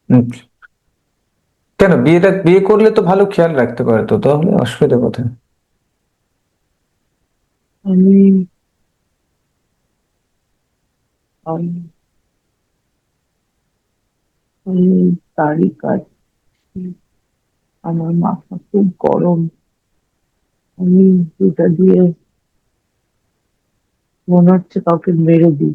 আচ্ছা। কেন বিয়ে করলে তো ভালো খেয়াল রাখতে পারে তো, তাহলে অসুবিধা কোথায়? আমি আমি আমি দাড়ি কাটছি। আমার মাথা খুব গরম। আমি এটা দিয়ে মনে হচ্ছে কাউকে মেরে দিই।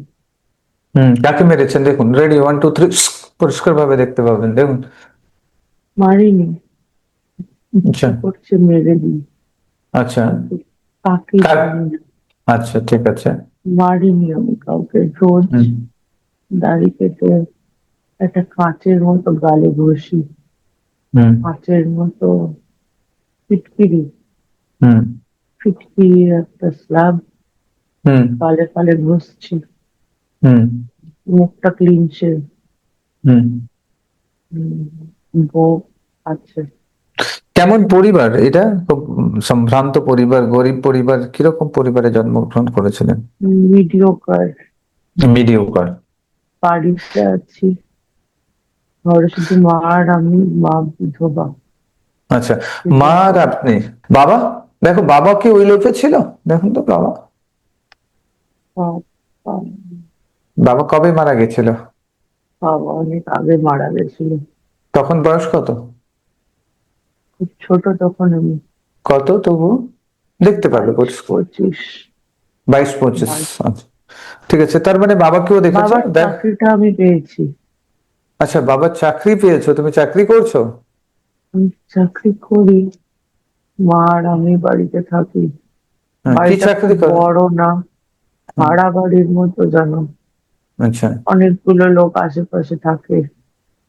হুম, কাকে মেরেছেন দেখুন। রেডি, 1 2 3। পরিষ্কার ভাবে দেখতে পাবেন, দেখুন। মারিনি, আচ্ছা। ইচ্ছে করছে মেরে দিই, আচ্ছা। কিন্তু কাকে কার? জানি না। আচ্ছা, ঠিক আছে। মারিনি আমি কাউকে। রোজ হুম। দাড়ি কেটে একটা কাঁচের মতো গালে ঘষি। হুম। কাঁচের মতো ফিটকিরি, হুম। ফিটকিরির একটা স্ল্যাব হুম। গালে ফালে ঘষছি। হুম। মুখটা ক্লিনছে। হুম। বউ আছে। কেমন পরিবার এটা? খুব সম্ভ্রান্ত পরিবার, গরিব পরিবার, কিরকম পরিবারে জন্মগ্রহণ করেছিলেন? মিডিওকার। মিডিওকার? বাড়িতে আছি, ঘরে শুধু মা আর আমি। মা বিধবা। আচ্ছা। মা আর বিধবা। আপনি? বাবা? দেখো, বাবা কি ওই লাইফে ছিল? দেখুন তো বাবা, বাবা, বাবা কবে মারা গেছিল? বাবা অনেক আগে মারা গেছিল। তখন বয়স কত? খুব ছোট তখন আমি। কত তবু দেখতে পারবে 22 পরিষ্কার? 25। 22 25? বাবা- আচ্ছা, ঠিক আছে। তার মানে বাবাকেও দেখেছো, বাবার দেখ। চাকরিটা আমি পেয়েছি। আচ্ছা, বাবার চাকরি পেয়েছো, তুমি চাকরি করছো? আমি চাকরি করি, মা আর আমি বাড়িতে থাকি। হ্যাঁ, কি বাড়িটা খুব চাকরি করো? বড় না, হুম। ভাড়া বাড়ির মতো জানো। আচ্ছা। অনেকগুলো লোক আশেপাশে থাকে।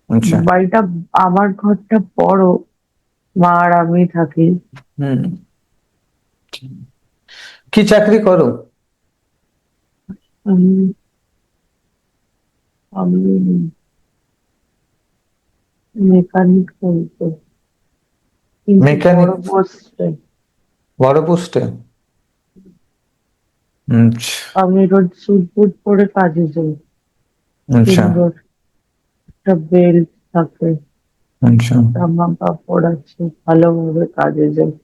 আচ্ছা। বাড়িটা, আমার ঘরটা বড়, মা আর আমি থাকি। হুম। কি চাকরি করো? আমি আমি মেকানিক বলতো, কিন্তু বড় মেকানিক? পোস্টে। বড় পোস্টে? আমি রোজ স্যুট বুট পরে কাজে যাই। আচ্ছা সুন্দর একটা বেল্ট থাকে, আচ্ছা। জামা কাপড় আছে, ভালোভাবে কাজে যায়।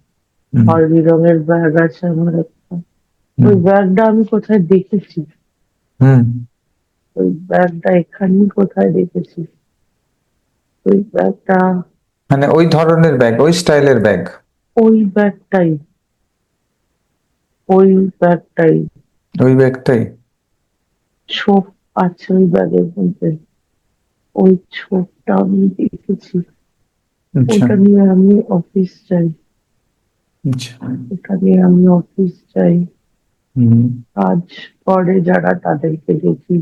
হুম খয়েরি রঙের ব্যাগ আছে আমার একটা। ওই হুম ব্যাগটা আমি কোথায় দেখেছি, হুম। ওই ব্যাগটা এখানেই কোথায় দেখেছি, ওই ব্যাগটা, মানে ওই ধরনের ব্যাগ, ওই স্টাইলের ব্যাগ? ওই ব্যাগটাই, ওই ব্যাগটাই। ওই ব্যাগটাই? ছোপ আছে ওই ব্যাগের মধ্যে, ওই ছোপটা আমি দেখেছি। আচ্ছা ওটা নিয়ে আমি অফিস যাই, আচ্ছা। ওটা নিয়ে আমি অফিস যাই। হুম কাজ করে যারা তাদেরকে দেখি।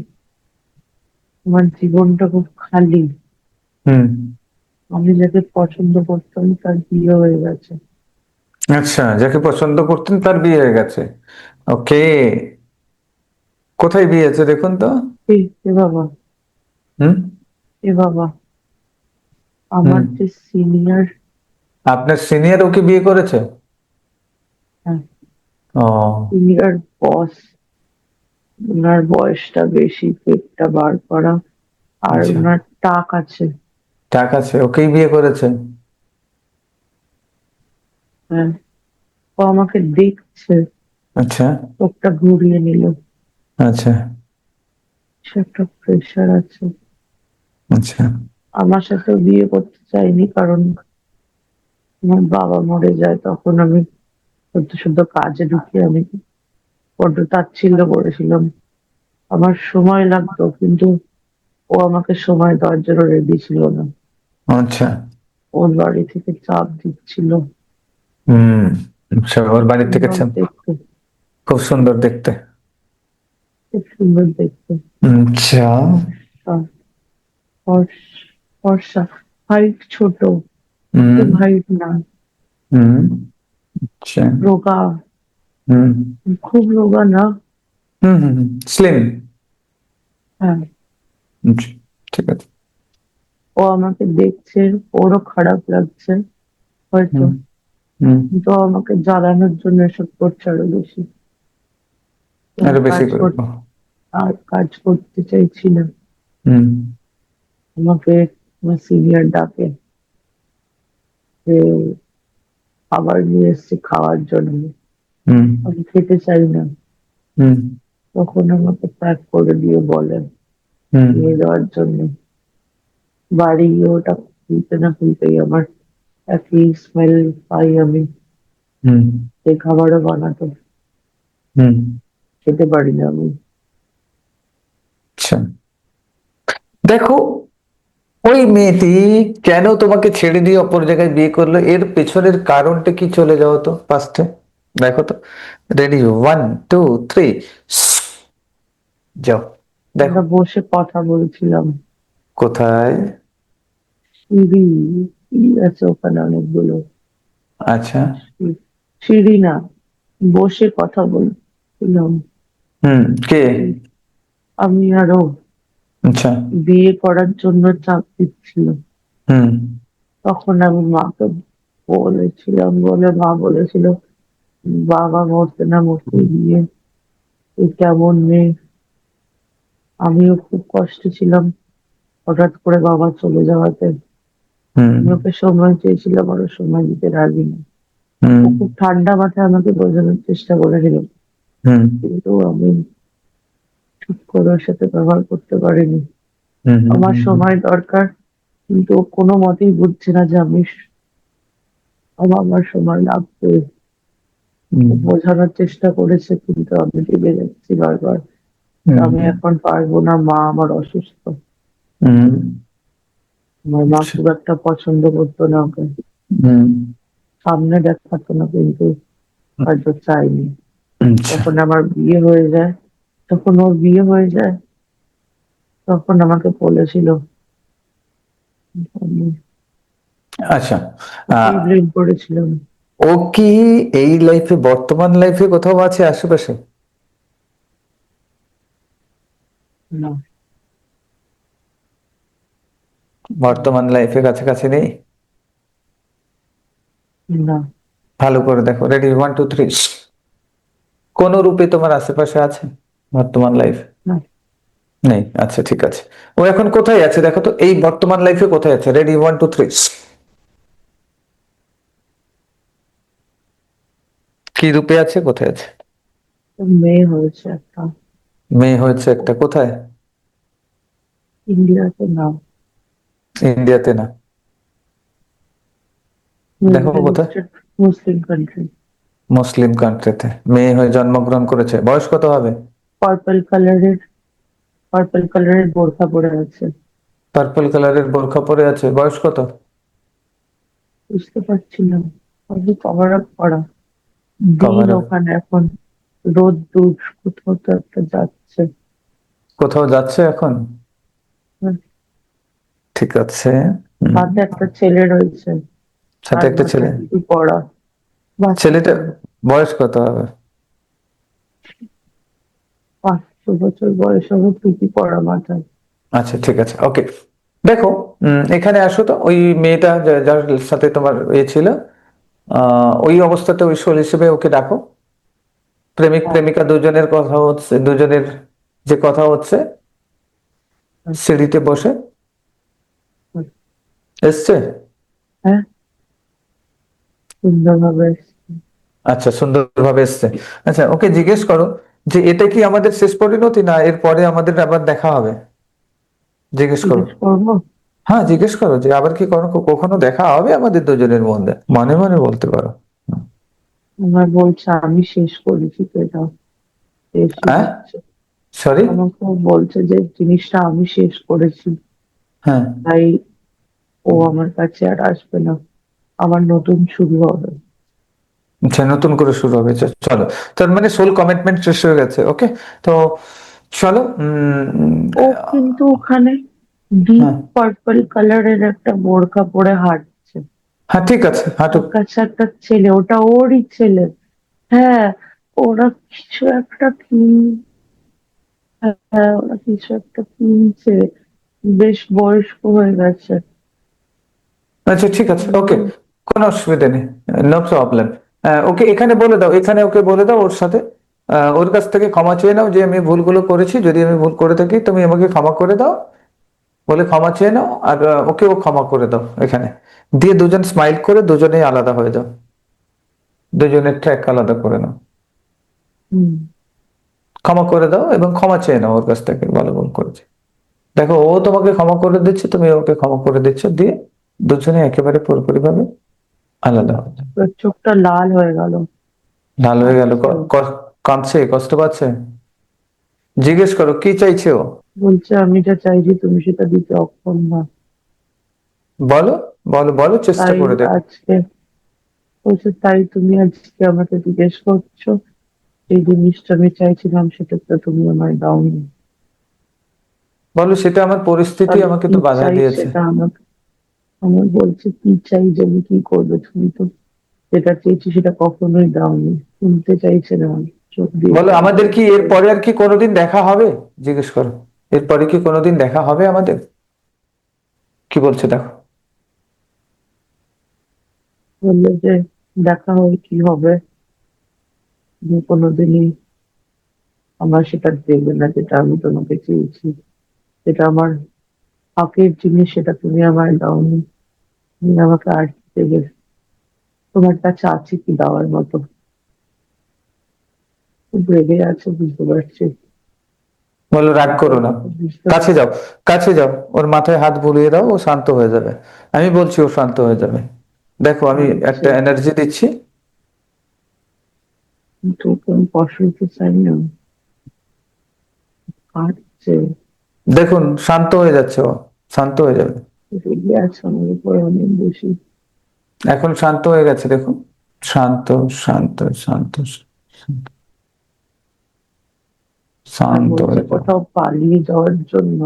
আমার জীবনটা খুব খালি। হুম। আমি যাকে পছন্দ করতাম তার বিয়ে হয়ে গেছে। আচ্ছা, যাকে পছন্দ করতেন তার বিয়ে হয়ে গেছে। ওকে। কোথায় বিয়ে আছে দেখুন তো? এ এ বাবা, হুম এ বাবা, হুম। আমার যে সিনিয়র, আপনার সিনিয়র ওকে বিয়ে করেছে? ও সিনিয়র বস, ওনার বয়সটা বেশি, পেটটা বার করা, আর আচ্ছা। ওনার টাক আছে। টাক আছে, ওকেই বিয়ে করেছে? হ্যাঁ, ও আমাকে দেখছে, আচ্ছা চোখটা ঘুরিয়ে নিল। আচ্ছা সে একটা প্রেশার আছে। আচ্ছা। আমার সাথে বিয়ে করতে চাইনি, কারণ আমার বাবা মরে যায়, তখন আমি সদ্য সদ্য কাজে ঢুকি, আমি বড্ড তাচ্ছিল্য করেছিলাম। আমার সময় লাগতো, কিন্তু ও আমাকে সময় দেওয়ার জন্য রেডি ছিল না। আচ্ছা। ওর বাড়ি থেকে চাপ দিচ্ছিল। হুম। আচ্ছা, ওর বাড়ি থেকে সুন্দর ছেলে? দেখতে, খুব সুন্দর দেখতে? খুব সুন্দর দেখতে। আচ্ছা। ফর্সা, ফর্সা, হাইট ছোট, খুব হুম হাইট না, হুম। আচ্ছা। রোগা, হুম খুব রোগা না। হুম হুম। স্লিম? হ্যাঁ, আচ্ছা, ঠিক আছে। ও আমাকে দেখছে, ওরও খারাপ লাগছে হয়তো, হুম হুম। কিন্তু ও আমাকে জ্বালানোর জন্য এসব করছে আরো বেশি। তো আমি আরো বেশি করে? আর কাজ করতে চাইছি না। হুম আমাকে আমার সিনিয়র ডাকে যে খাবার নিয়ে এসেছি খাওয়ার জন্য, হুম আমি খেতে চাই না। হুম তখন আমাকে প্যাক করে দিয়ে বলেন হুম নিয়ে যাওয়ার জন্য। বাড়ি গিয়ে ওটা খুলতে না খুলতেই আমার একই স্মেল পাই আমি। হুম সেই খাবারও বানাতো, হুম। খেতে পারি না আমি। আচ্ছা, দেখো, ওই মেয়েটি কেন তোমাকে ছেড়ে দিয়ে অপর জায়গায় বিয়ে করলো, এর পেছনের কারণটা কি? চলে যাও তো ফার্স্টে, দেখো তো। রেডি, 1 2 3, যাও, দেখো। আমরা বসে কথা বলছিলাম। কোথায়? সিঁড়ি, সিঁড়ি আছে ওখানে অনেকগুলো। আচ্ছা। সিঁড়ি না, বসে কথা বলছিলাম। হুম। কে? আমি আরো আচ্ছা। বিয়ে করার জন্য চাপ দিচ্ছিল। হুম তখন আমি মাকে বলেছিলাম বলে মা বলেছিল বাবা মরতে না মরতে বিয়ে, এ কেমন মেয়ে। আমিও খুব কষ্টে ছিলাম হঠাৎ করে বাবা চলে যাওয়াতে। হুম আমি ওকে সময় চেয়েছিলাম, আরো সময় দিতে রাজি না। হুম ও খুব ঠান্ডা মাথায় আমাকে বোঝানোর চেষ্টা করেছিল, হুম কিন্তু আমি ঠিক করে ওর সাথে ব্যবহার করতে পারিনি। হুম হুম আমার হুম সময় দরকার, কিন্তু ও কোনো মতেই বুঝছে না যে আমার সময় লাগবে। ও হুম বোঝানোর চেষ্টা করেছে, কিন্তু আমি রেগে যাচ্ছি বারবার। হুম আমি এখন পারবো না, মা আমার অসুস্থ। হুম। আমার মা আচ্ছা। খুব একটা পছন্দ করতো না ওকে, হুম। সামনে দেখাতো না, কিন্তু হয়তো চাইনি। আচ্ছা তখন আমার বিয়ে হয়ে যায়, তখন ওর বিয়ে হয়ে যায়, তখন আমাকে বলেছিল, আমি আচ্ছা। ওকেই আহ, ব্লেম করেছিলাম। ও কি এই লাইফে, বর্তমান লাইফে কোথাও আছে আশেপাশে? না, বর্তমান লাইফে কাছাকাছি নেই? না, ভালো করে দেখো, রেডি, 1 2 3। কোন রূপে তোমার আশেপাশে আছে বর্তমান লাইফ? না, নেই, আচ্ছা ঠিক আছে। ও এখন কোথায় আছে দেখো তো, এই বর্তমান লাইফে কোথায় আছে? রেডি, 1 2 3। কি রূপে আছে, কোথায় আছে? মেয়ে হয়েছে একটা। মেয়ে হয়েছে একটা, কোথায়? ইন্ডিয়াতে না, ইন্ডিয়াতে না, দেখো মিডল কোথায়? ইস্টের মুসলিম কান্ট্রি। মুসলিম কান্ট্রিতে মেয়ে হয়ে জন্মগ্রহণ করেছে, বয়স কত হবে? পার্পল কালারের, পার্পল কালারের বোরখা পরে আছে। পার্পল কালারের বোরখা পরে আছে, বয়স কত? বুঝতে পারছি না, আমি কভার আপ করা। দিন কভার, ওখানে এখন, রোদ দূর, কোথাও তো একটা যাচ্ছে। কোথাও যাচ্ছে এখন? হুম, ঠিক আছে। হুম। হাতে একটা ছেলে রয়েছে, সাথে আর একটা ছেলে, মাথায় টুপি পরা, বাচ্চা ছেলেটা ছেলে। বয়স কত হবে? 5 বছর বয়স হবে, টুপি পরা মাথায়। আচ্ছা ঠিক আছে, ওকে। দেখো, এখানে আসো তো, ওই মেয়েটা যার সাথে তোমার এ ছিল, ওই অবস্থাতে ওই সোল হিসেবে ওকে ডাকো। প্রেমিক হ্যাঁ, প্রেমিকা দুজনের কথা হচ্ছে, দুজনের যে কথা হচ্ছে, হ্যাঁ, সিঁড়িতে বসে। হ্যাঁ, এসছে? হ্যাঁ, সুন্দরভাবে। আচ্ছা, সুন্দরভাবে এসছে। আচ্ছা, ওকে জিজ্ঞেস করো যে এটা কি আমাদের শেষ পরিণতি, না এরপরে আমাদের আবার দেখা হবে? জিজ্ঞেস করো। জিজ্ঞেস করবো? হ্যাঁ, জিজ্ঞেস করো যে আবার কি কখনো দেখা হবে আমাদের দুজনের মধ্যে, মনে মনে বলতে পারো। হুম। আমার বলছে আমি শেষ করেছি তো, এটা শেষই হ্যাঁ, হচ্ছে। সরি। আমাকে বলছে যে জিনিসটা আমি শেষ করেছি, হ্যাঁ, তাই ও আমার কাছে আর আসবে না, আমার নতুন শুরু হবে। আচ্ছা, নতুন করে শুরু হবে, চলো। তার মানে সোল কমিটমেন্ট শেষ হয়ে গেছে, ওকে। তো চলো। ও কিন্তু ওখানে ডিপ হ্যাঁ, পার্পল কালারের একটা বোরখা পরে হাঁটছে। হ্যাঁ ঠিক আছে, ওর হাঁটুক। কাছে একটা ছেলে, ওটা ওরই ছেলে। হ্যাঁ, ওরা কিছু একটা কিন, হ্যাঁ ওরা কিছু একটা কিনছে, বেশ বয়স্ক হয়ে গেছে। আচ্ছা ঠিক আছে, ওকে। কিন্তু কোনো অসুবিধা নেই, নো প্রবলেম। ওকে এখানে বলে দাও, এখানে ওকে বলে দাও, ওর সাথে ওর কাছ থেকে ক্ষমা চেয়ে নাও যে আমি ভুলগুলো করেছি, যদি আমি ভুল করে থাকি তুমি আমাকে ক্ষমা করে দাও বলে ক্ষমা চেয়ে নাও। আর ওকেও ক্ষমা করে দাও এখানে, দিয়ে দুজন স্মাইল করে দুজনেই আলাদা হয়ে যাও, দুজনের ট্র্যাক আলাদা করে নাও। হুম, ক্ষমা করে দাও এবং ক্ষমা চেয়ে নাও ওর কাছ থেকে, ভালো ভুল করেছে। দেখো, ও তোমাকে ক্ষমা করে দিচ্ছে, তুমি ওকে ক্ষমা করে দিচ্ছ, দিয়ে দুজনে একেবারে পুরোপুরি ভাবে আলাদা হয়ে যাও। ওর চোখটা লাল হয়ে গেল। লাল হয়ে গেল, কাঁদছে ও। কাঁদছে, কষ্ট পাচ্ছে। জিজ্ঞেস করো কি চাইছে ও। বলছে আমি যা চাইছি তুমি সেটা দিতে অক্ষম না, বলো, বলো, বলো, চেষ্টা তাই করে দেখো। আজকে, বলছে তাই তুমি আজকে আমাকে জিজ্ঞেস করছো, এই জিনিসটা আমি চাইছিলাম সেটা তো তুমি আমায় দাওনি। বলো সেটা আমার পরিস্থিতি তাহলে আমাকে কি তো বাধা চাই দিয়েছে। সেটা আমাকে, আমার বলছে কি চাই যে আমি কি করবে, তুমি তো যেটা চেয়েছি সেটা কখনোই দাওনি, শুনতে চাইছে না, চোখ দিয়ে বলো জল আমাদের কি পড়ছে। এরপরে আর কি কোনোদিন দেখা হবে? জিজ্ঞেস করো, এরপরে কি কোনোদিন দেখা হবে আমাদের? কি বলছে দেখো। বললো যে দেখা হয় কি হবে, তুমি কোনোদিনই আমার সেটা দেবে না যেটা আমি তোমাকে চেয়েছি, যেটা আমার হকের জিনিস সেটা তুমি আমায় দাওনি, তুমি আমাকে আর কি দেবে, তোমার কাছে আছে কি দেওয়ার মতো। খুব রেগে আছে বুঝতে পারছি। বলো রাগ করো না, বুঝতে কাছে যাও, কাছে যাও, ওর মাথায় হাত বুলিয়ে দাও, ও শান্ত হয়ে যাবে। আমি বলছি ও শান্ত হয়ে যাবে। দেখো আমি পারছি, একটা এনার্জি দিচ্ছি। কিন্তু ওকে আমি কষ্ট দিতে চাই না, কাঁদছে, দেখুন শান্ত হয়ে যাচ্ছে ও, শান্ত হয়ে যাবে। রেগে আছে আমার উপরে অনেক বেশি। এখন শান্ত হয়ে গেছে দেখুন, শান্ত, শান্ত, শান্ত, শান্ত, আর শান্ত বলছে হয়ে যাও। কোথাও পালিয়ে যাওয়ার জন্য।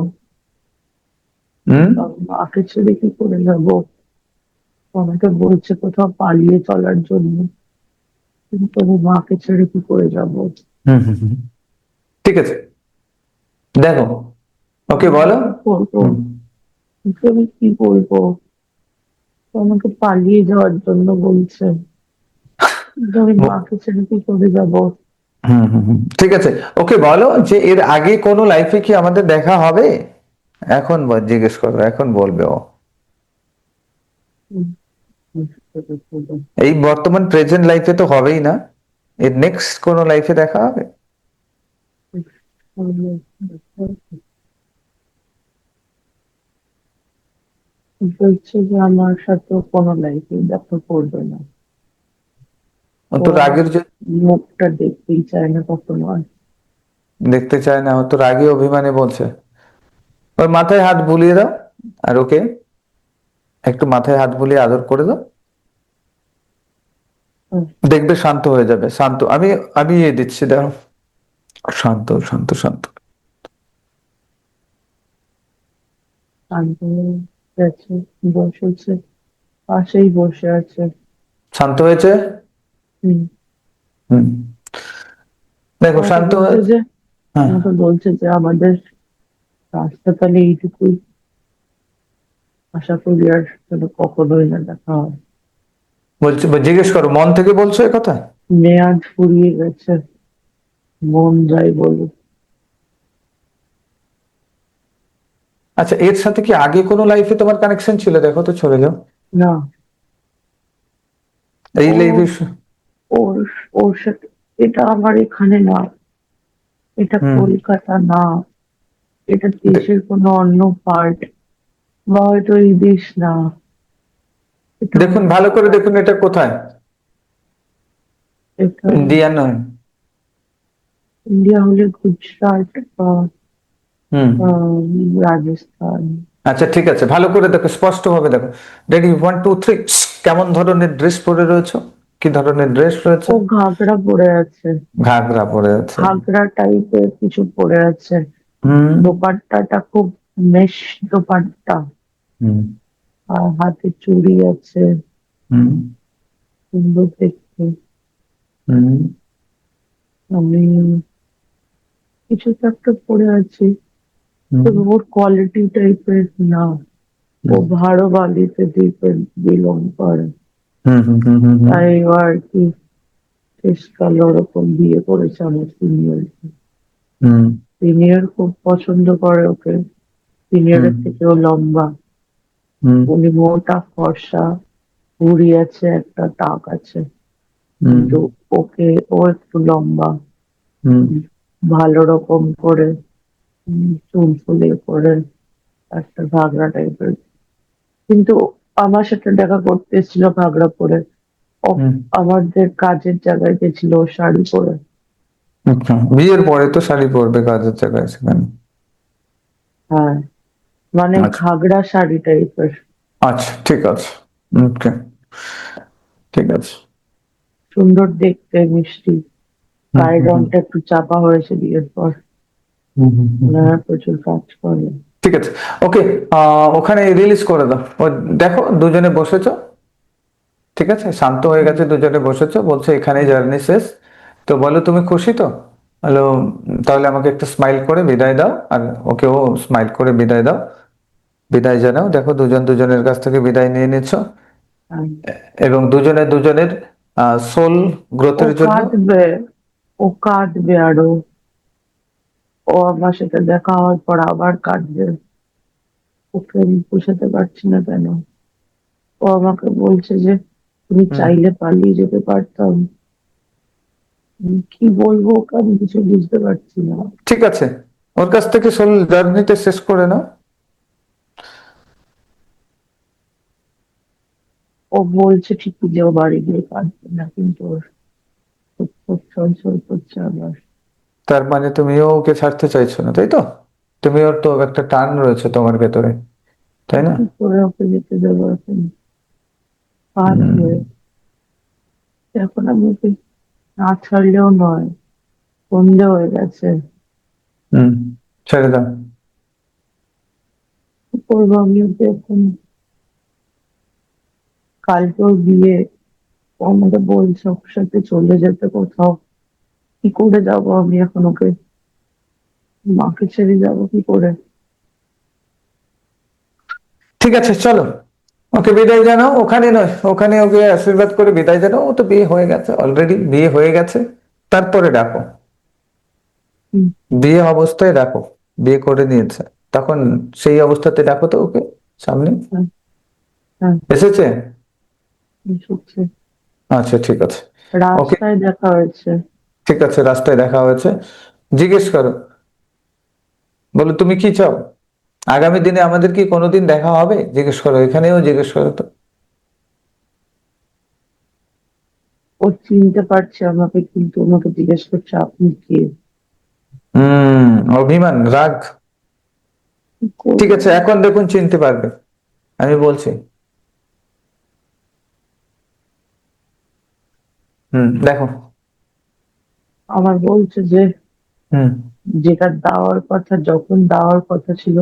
হুম। তো আমি মাকে ছেড়ে কি করে যাবো, আমাকে বলছে কোথাও পালিয়ে চলার জন্য, কিন্তু আমি মাকে ছেড়ে কি করে যাবো। হুম, হুম, হুম। ঠিক আছে, দেখো, ওকে আমি বলো। কি করবো, হুম। কিন্তু আমি কি বলবো, তো আমাকে পালিয়ে যাওয়ার জন্য বলছে, কিন্তু আমি ব- মাকে ছেড়ে কি করে যাবো। ঠিক আছে, ওকে বলো যে এর আগে কোনো লাইফে কি আমাদের দেখা হবে, এখন জিজ্ঞেস করো, এখন বলবে ও। হুম, বুঝতে পেরেছি। এই বর্তমান প্রেজেন্ট লাইফে তো হবেই না, এর নেক্সট কোনো লাইফে দেখা হবে? বলছে যে আমার সাথে কোনো লাইফে দেখা করবে না। ও ও তো আমার রাগের জন্য মুখটা দেখতেই চায় না কখনো আর। দেখতে চায় না, ও তো রাগে অভিমানে বলছে। ওর মাথায় হাত বুলিয়ে দাও, আর ওকে একটু মাথায় হাত বুলিয়ে আদর করে দাও, হুম, দেখবে শান্ত হয়ে যাবে। শান্ত, আমি আমি দিচ্ছি, দাও। শান্ত শান্ত শান্ত। শান্ত হয়ে গেছে, বসেছে, পাশেই বসে আছে। শান্ত হয়েছে? হুম, হুম। দেখো আমাকে শান্ত বলছে হয়েছে। যে হ্যাঁ, আমাকে বলছে যে আমাদের রাস্তা তাহলে এইটুকুই, আশা করি আর যেন কখনোই না দেখা হয়। বলছে, জিজ্ঞেস করো মন থেকে বলছো এ কথা? মেয়াদ ফুরিয়ে গেছে, মন যাই বলুক। আচ্ছা, এর সাথে কি আগে কোনো লাইফে তোমার কানেকশন ছিল? দেখো তো, চলে যাও না, এই ও লাইফে। ওর ওর সাথে, এটা আমার এখানে না, এটা হুম। কলকাতা না, এটা দেশের কোনো অন্য পার্ট, বা হয়তো এই দেশ না, এটা দেখুন, অন্য ভালো করে কোথাও। দেখুন, এটা কোথায়? এটা ইন্ডিয়া নয়। ইন্ডিয়া হলে গুজরাট বা হুম। রাজস্থান। আচ্ছা ঠিক আছে, ভালো করে দেখো, স্পষ্ট ভাবে দেখো। রেডি, 1 2 3। কেমন ধরনের ড্রেস পরে রয়েছো? কি ধরনের ড্রেস রয়েছে? ও ঘাগরা পরে আছে, ঘাগরা পরে আছে। ঘাগরা টাইপের কিছু পরে আছে। হুম। দোপাট্টাটা খুব মেশ দোপাট্টা, হুম। আর হাতে চুড়ি আছে, হুম। সুন্দর দেখতে। হুম। আমি কিছু তো একটা পরে আছি, হুম। তবে ওর কোয়ালিটি টাইপের না, ও হুম। ভারবালিতে টাইপের বিলং করে। হুম। হুম। হুম। হুম। হুম। তাই ও আর কি শেষকালে ওরকম বিয়ে করেছে আমার সিনিয়র। হুম। সিনিয়র খুব পছন্দ করে ওকে, হুম। সিনিয়রের থেকেও লম্বা। হুম। উনি মোটা ফর্সা, ভুঁড়ি আছে, একটা টাক আছে, হুম। কিন্তু ওকে, ও একটু লম্বা, হুম। ভালো রকম করে চুল ফুলে করে একটা ঘাগরা টাইপের। কিন্তু আমার সাথে দেখা করতে এসেছিল ঘাগরা পরে। ও হুম। আমাদের কাজের জায়গায় গেছিল ও শাড়ি পরে। আচ্ছা, বিয়ের পরে তো শাড়ি পরবে কাজের জায়গায়, সেখানে? হ্যাঁ, মানে আচ্ছা। ঘাগরা শাড়ি টাইপের। আচ্ছা ঠিক আছে। ওকে, ঠিক আছে। সুন্দর দেখতে, মিষ্টি, হুম। গায়ের হুম। হুম। রংটা একটু চাপা হয়েছে বিয়ের পর। হুম। হুম। হুম। মনে হুম। হয় প্রচুর কাজ করে। ঠিক আছে, ওকে। ওখানে রিলিজ করে দাও ও। দেখো দুজনে বসেছো, ঠিক আছে, শান্ত হয়ে হুম, গেছে, দুজনে বসেছো, বলছে এখানেই জার্নি শেষ। তো বলো তুমি খুশি তো? বলো, তাহলে আমাকে একটা স্মাইল করে বিদায় দাও, আর ওকেও স্মাইল করে বিদায় দাও, বিদায় জানাও। দেখো দুজন দুজনের কাছ থেকে বিদায় নিয়ে নিচ্ছো, হ্যাঁ। এবং দুজনে দুজনের সোল ও গ্রোথের জন্য। কাঁদবে, ও কাঁদবে আরো, ও আমার সাথে দেখা হওয়ার পর আবার কাঁদবে। ওকে আমি বুঝাতে পারছি না কেন। ও আমাকে বলছে যে তুমি হুম। চাইলে পালিয়ে যেতে পারতাম। আমি কি বলবো ওকে, আমি কিছু বুঝতে পারছি না। ঠিক আছে, ওর কাছ থেকে সোল জার্নিটা শেষ করে নাও। ও বলছে ঠিকই যে ও বাড়ি গিয়ে কাঁদবে না, কিন্তু ওর ফুটফুট ছলছল করছে আবার। তার মানে তুমিও ওকে ছাড়তে চাইছো না, তাই তো? তুমিও তো একটা টান রয়েছে তোমার ভেতরে, তাই না? কি করে ওকে যেতে দেবো এখন, হুম। কাঁদবে। এখন আমি ওকে না ছাড়লেও নয়, সন্ধে হয়ে গেছে। হুম। ছেড়ে দাও। কি করবো আমি ওকে এখন, কালকে ওর বিয়ে, ও আমাকে বলছে ওর সাথে চলে যেতে কোথাও। কি করে যাবো আমি এখন ওকে, মাকে ছেড়ে যাবো কি করে? ঠিক আছে, চলো ওকে বিদায় জানাও, ওখানে নয়, ওখানে ওকে আশীর্বাদ করে বিদায় জানাও। ও তো বিয়ে হয়ে গেছে, অলরেডি বিয়ে হয়ে গেছে, তারপরে ডাকো। হুম, বিয়ে অবস্থায় দেখো, বিয়ে করে নিয়েছে, তখন সেই অবস্থাতে দেখো তো ওকে সামনে হ্যাঁ, হ্যাঁ, এসেছে। সত্যি। আচ্ছা ঠিক আছে। ওকে, রাস্তায় দেখা হয়েছে। ঠিক আছে, রাস্তায় দেখা হয়েছে, জিজ্ঞেস করো, বলো তুমি কি চাও, আগামী দিনে আমাদের কি কোনোদিন দেখা হবে, জিজ্ঞেস করো, এখানেও জিজ্ঞেস করো তো। ও চিনতে পারছে আমাকে, কিন্তু আমাকে জিজ্ঞেস করছে আপনি কে। হুম, অভিমান, রাগ। কি ঠিক করবো? আছে, এখন দেখুন চিনতে পারবে, আমি বলছি। দেখো। আমার বলছে যে হুম। যেটা দেওয়ার কথা, যখন দেওয়ার কথা ছিল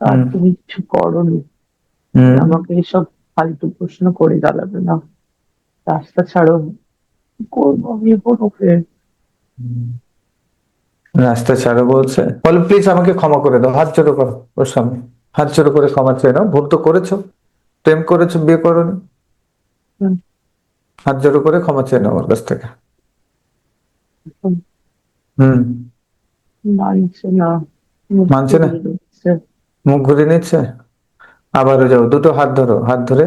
তার হুম। তুমি কিছু করোনি। হুম। আমাকে এসব ফালতু প্রশ্ন করে জ্বালাবে না। রাস্তা ছাড়ো। কি করবো আমি এখন ওকে? হুম। রাস্তা ছাড়ো বলছে, বলো প্লিজ আমাকে ক্ষমা করে দাও, হাত জোড়ো করো ওর সামনে, হাত জোড়ো করে ক্ষমা চেয়ে নাও, ভুল তো করেছো, প্রেম করেছো, বিয়ে করোনি, হুম, হাত জোড়ো করে ক্ষমা চেয়ে নাও আমার কাছ থেকে। এখন হুম। মানছে না, মুখ মানছে না, ঘুরিয়ে দিচ্ছে। মুখ ঘুরিয়ে নিচ্ছে, আবারও যাও, দুটো হাত ধরো, হাত ধরে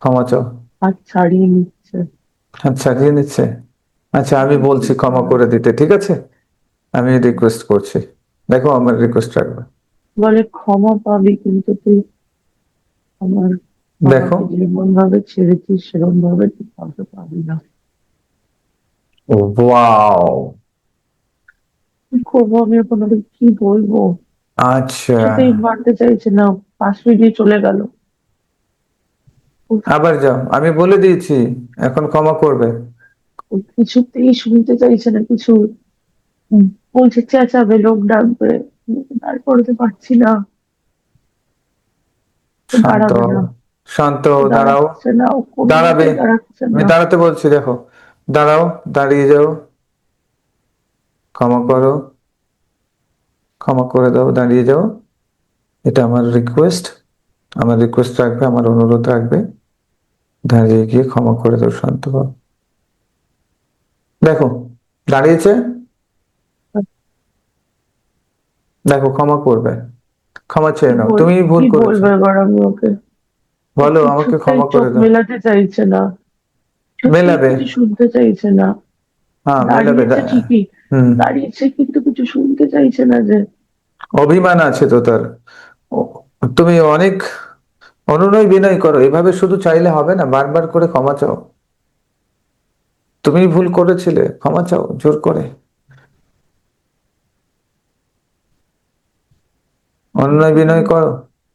ক্ষমা চাও। হাত ছাড়িয়ে নিচ্ছে। হাত ছাড়িয়ে নিচ্ছে। আচ্ছা আমি বলছি ক্ষমা করে দিতে, ঠিক আছে, আমি রিকোয়েস্ট করছি, দেখো আমার রিকোয়েস্ট রাখবে। বলে ক্ষমা পাবি, কিন্তু তুই আমার দেখো। আমাকে যেমন ভাবে ছেড়েছিস সেরকম ভাবে তুই কাউকে পাবি না। ওয়াও। কি করবো আমি এখন, ওকে কি বলবো? আচ্ছা, কিছুতেই মানতে চাইছে না, পাশ ফিরিয়ে চলে গেল। উফ, আবার যাও, আমি বলে দিয়েছি এখন ক্ষমা করবে। ও কিছুতেই শুনতে চাইছে না কিছু। উম, বলছে চেঁচাবে, লোক ডাকবে, দাঁড় করতে পারছি না। ও শান্ত দাঁড়াবে হও, না। শান্ত ও হও, দাঁড়াও। দাঁড়াচ্ছে না, ও দাঁড়াবে, কোনোভাবেই দাঁড়াচ্ছে আমি না। দাঁড়াতে বলছি, দেখো, দাঁড়াও, দাঁড়িয়ে যাও, ক্ষমা করো, ক্ষমা করে দাও, দাঁড়িয়ে যাও, এটা আমার রিকোয়েস্ট, আমার রিকোয়েস্ট রাখবে, আমার অনুরোধ রাখবে, দাঁড়িয়ে গিয়ে ক্ষমা করে দাও, শান্ত হও। দেখো, দাঁড়িয়েছে, দেখো ক্ষমা করবে, ক্ষমা চেয়ে নাও, তুমি ভুল কি করেছো, বলবো এবার আমি ওকে? ও বলো আমাকে কিছুতেই ক্ষমা করে চোখ দাও। মেলাতে চাইছে না, কিছুতেই মেলাবে, কিছু শুনতে চাইছে না। হ্যাঁ মেলাবে, দাঁড়িয়েছে ঠিকই, হুম। দাঁড়িয়েছে কিন্তু কিছু শুনতে চাইছে না যে। অভিমান আছে তো তার। ও- তুমি অনেক অনুনয় বিনয় করো, এভাবে শুধু চাইলে হবে না, বারবার করে ক্ষমা চাও, তুমি ভুল করেছিলে, ক্ষমা চাও জোর করে, অনুনয় বিনয় করো।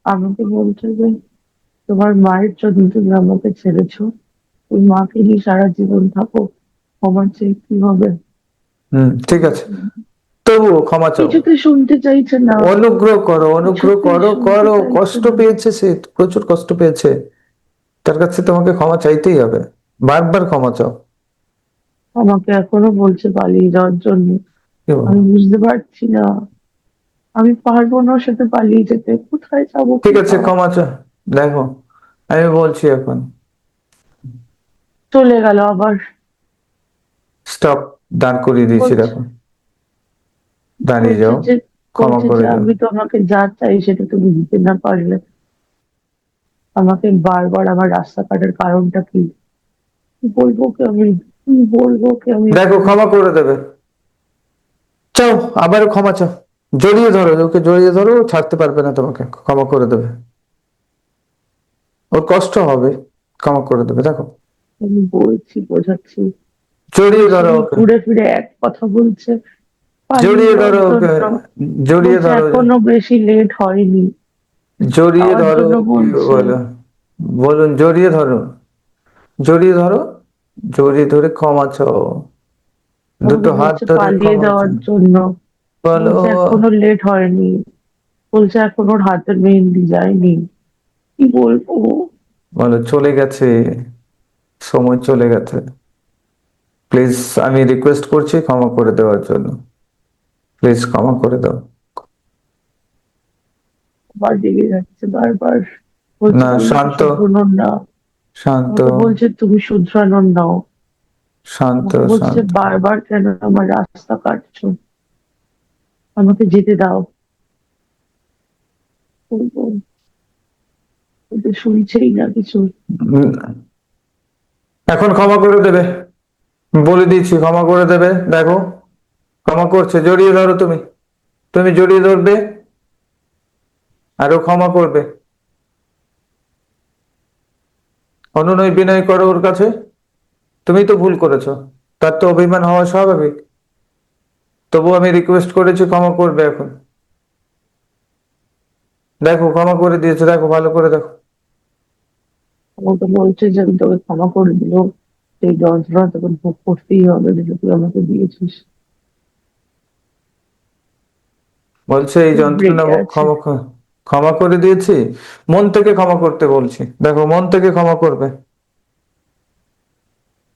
আমাকে বলছে যে তোমার মায়ের জন্য তুমি আমাকে ছেড়েছো, ওই মাকে নিয়ে সারা জীবন থাকো, আমার চেয়ে কি হবে? ঠিক আছে, তবুও ক্ষমা চাও, কিছুতে শুনতে চাইছে না, অনুগ্রহ করো, অনুগ্রহ কিছুতেই করো, শুনতে করো, চাইছে কষ্ট না। পেয়েছে সে, প্রচুর কষ্ট পেয়েছে, তার কাছে তোমাকে ক্ষমা চাইতেই হবে, বারবার ক্ষমা চাও। আমাকে এখনো বলছে পালিয়ে যাওয়ার জন্য। কি বলো? আমি বুঝতে পারছি না, আমি পারবো না ওর সাথে পালিয়ে যেতে। কোথায় যাবো, কি ঠিক আছে পাবো? ক্ষমা চাও, দেখো আমি বলছি এখন, চলে গেল আবার। স্টপ, দাঁড় করিয়ে দিয়েছি, বলছে দেখো, দাঁড়িয়ে বলছে যাও, যে ক্ষমা বলছে যে করে দাও। আমি তোমাকে যা চাই সেটা তুমি দিতে না পারলে আমাকে বারবার আমার রাস্তাঘাটের কারণটা কি? কি বলবো ওকে আমি? কি বলবো ওকে আমি দেখো এখন? ক্ষমা করে দেবে, চাও, আবারও ক্ষমা চাও, জড়িয়ে ধরো ওকে, জড়িয়ে ধরো, ও ছাড়তে পারবে না তোমাকে, ক্ষমা করে দেবে, ওর কষ্ট হবে, ক্ষমা করে দেবে, দেখো, আমি বলছি, বোঝাচ্ছি, জড়িয়ে ধরো সেই ওকে, ঘুরে ফিরে এক কথা বলছে, পালিয়ে জড়িয়ে যাওয়ার ধরো ওকে, জন্য। জড়িয়ে বলছে ধরো, এখনো বেশি লেট হয়নি, জড়িয়ে যাওয়ার ধরো, জন্য কি বলছে। বলো, বলুন, জড়িয়ে ধরো, জড়িয়ে ধরো, জড়িয়ে ধরে ক্ষমা চাও, আমাকে দুটো হাত বলছে ধরে পালিয়ে ক্ষমা যাওয়ার চাও, জন্য। বলো, বলছে এখনো লেট হয়নি, বলছে এখনো ওর হাতের মেহেন্দি যায়নি। কি বলবো? বলো চলে গেছে, সময় চলে গেছে, প্লিজ আমি রিকোয়েস্ট করছি ক্ষমা করে দেওয়ার জন্য, প্লিজ ক্ষমা করে দাও। আবার রেগে যাচ্ছে বারবার। বলছে না, তুমি কি শান্ত, শুধরানোর না? শান্ত, আমাকে বলছে তুমি শুধরানোর নাও। শান্ত, আমাকে বলছে শান্ত, বারবার কেন আমার রাস্তা কাটছো? আমাকে যেতে দাও। বলবো, ওদের শুনছেই না কিছু। উম, এখন ক্ষমা করে দেবে, বলে দিয়েছি ক্ষমা করে দেবে। দেখো ক্ষমা করছে, জড়িয়ে ধরো তুমি, তুমি জড়িয়ে ধরবে আরো ক্ষমা করবে। অনুনয় বিনয় করো ওর কাছে, তুমি তো ভুল করেছো, তার তো অভিমান হওয়া স্বাভাবিক। তবু আমি রিকোয়েস্ট করেছি ক্ষমা করবে এখন। দেখো ক্ষমা করে দিয়েছে, দেখো ভালো করে দেখো। আমাকে বলছে যে আমি তোকে ক্ষমা করে দিলেও সেই যন্ত্রণা তোকে ভোগ করতেই হবে যেটা তুই আমাকে দিয়েছিস। বলছে এই খুব যন্ত্রণা রেগে আছে। ক্ষমা ক্ষমা করে দিয়েছি, মন থেকে ক্ষমা করতে বলছি, দেখো মন থেকে ক্ষমা করবে।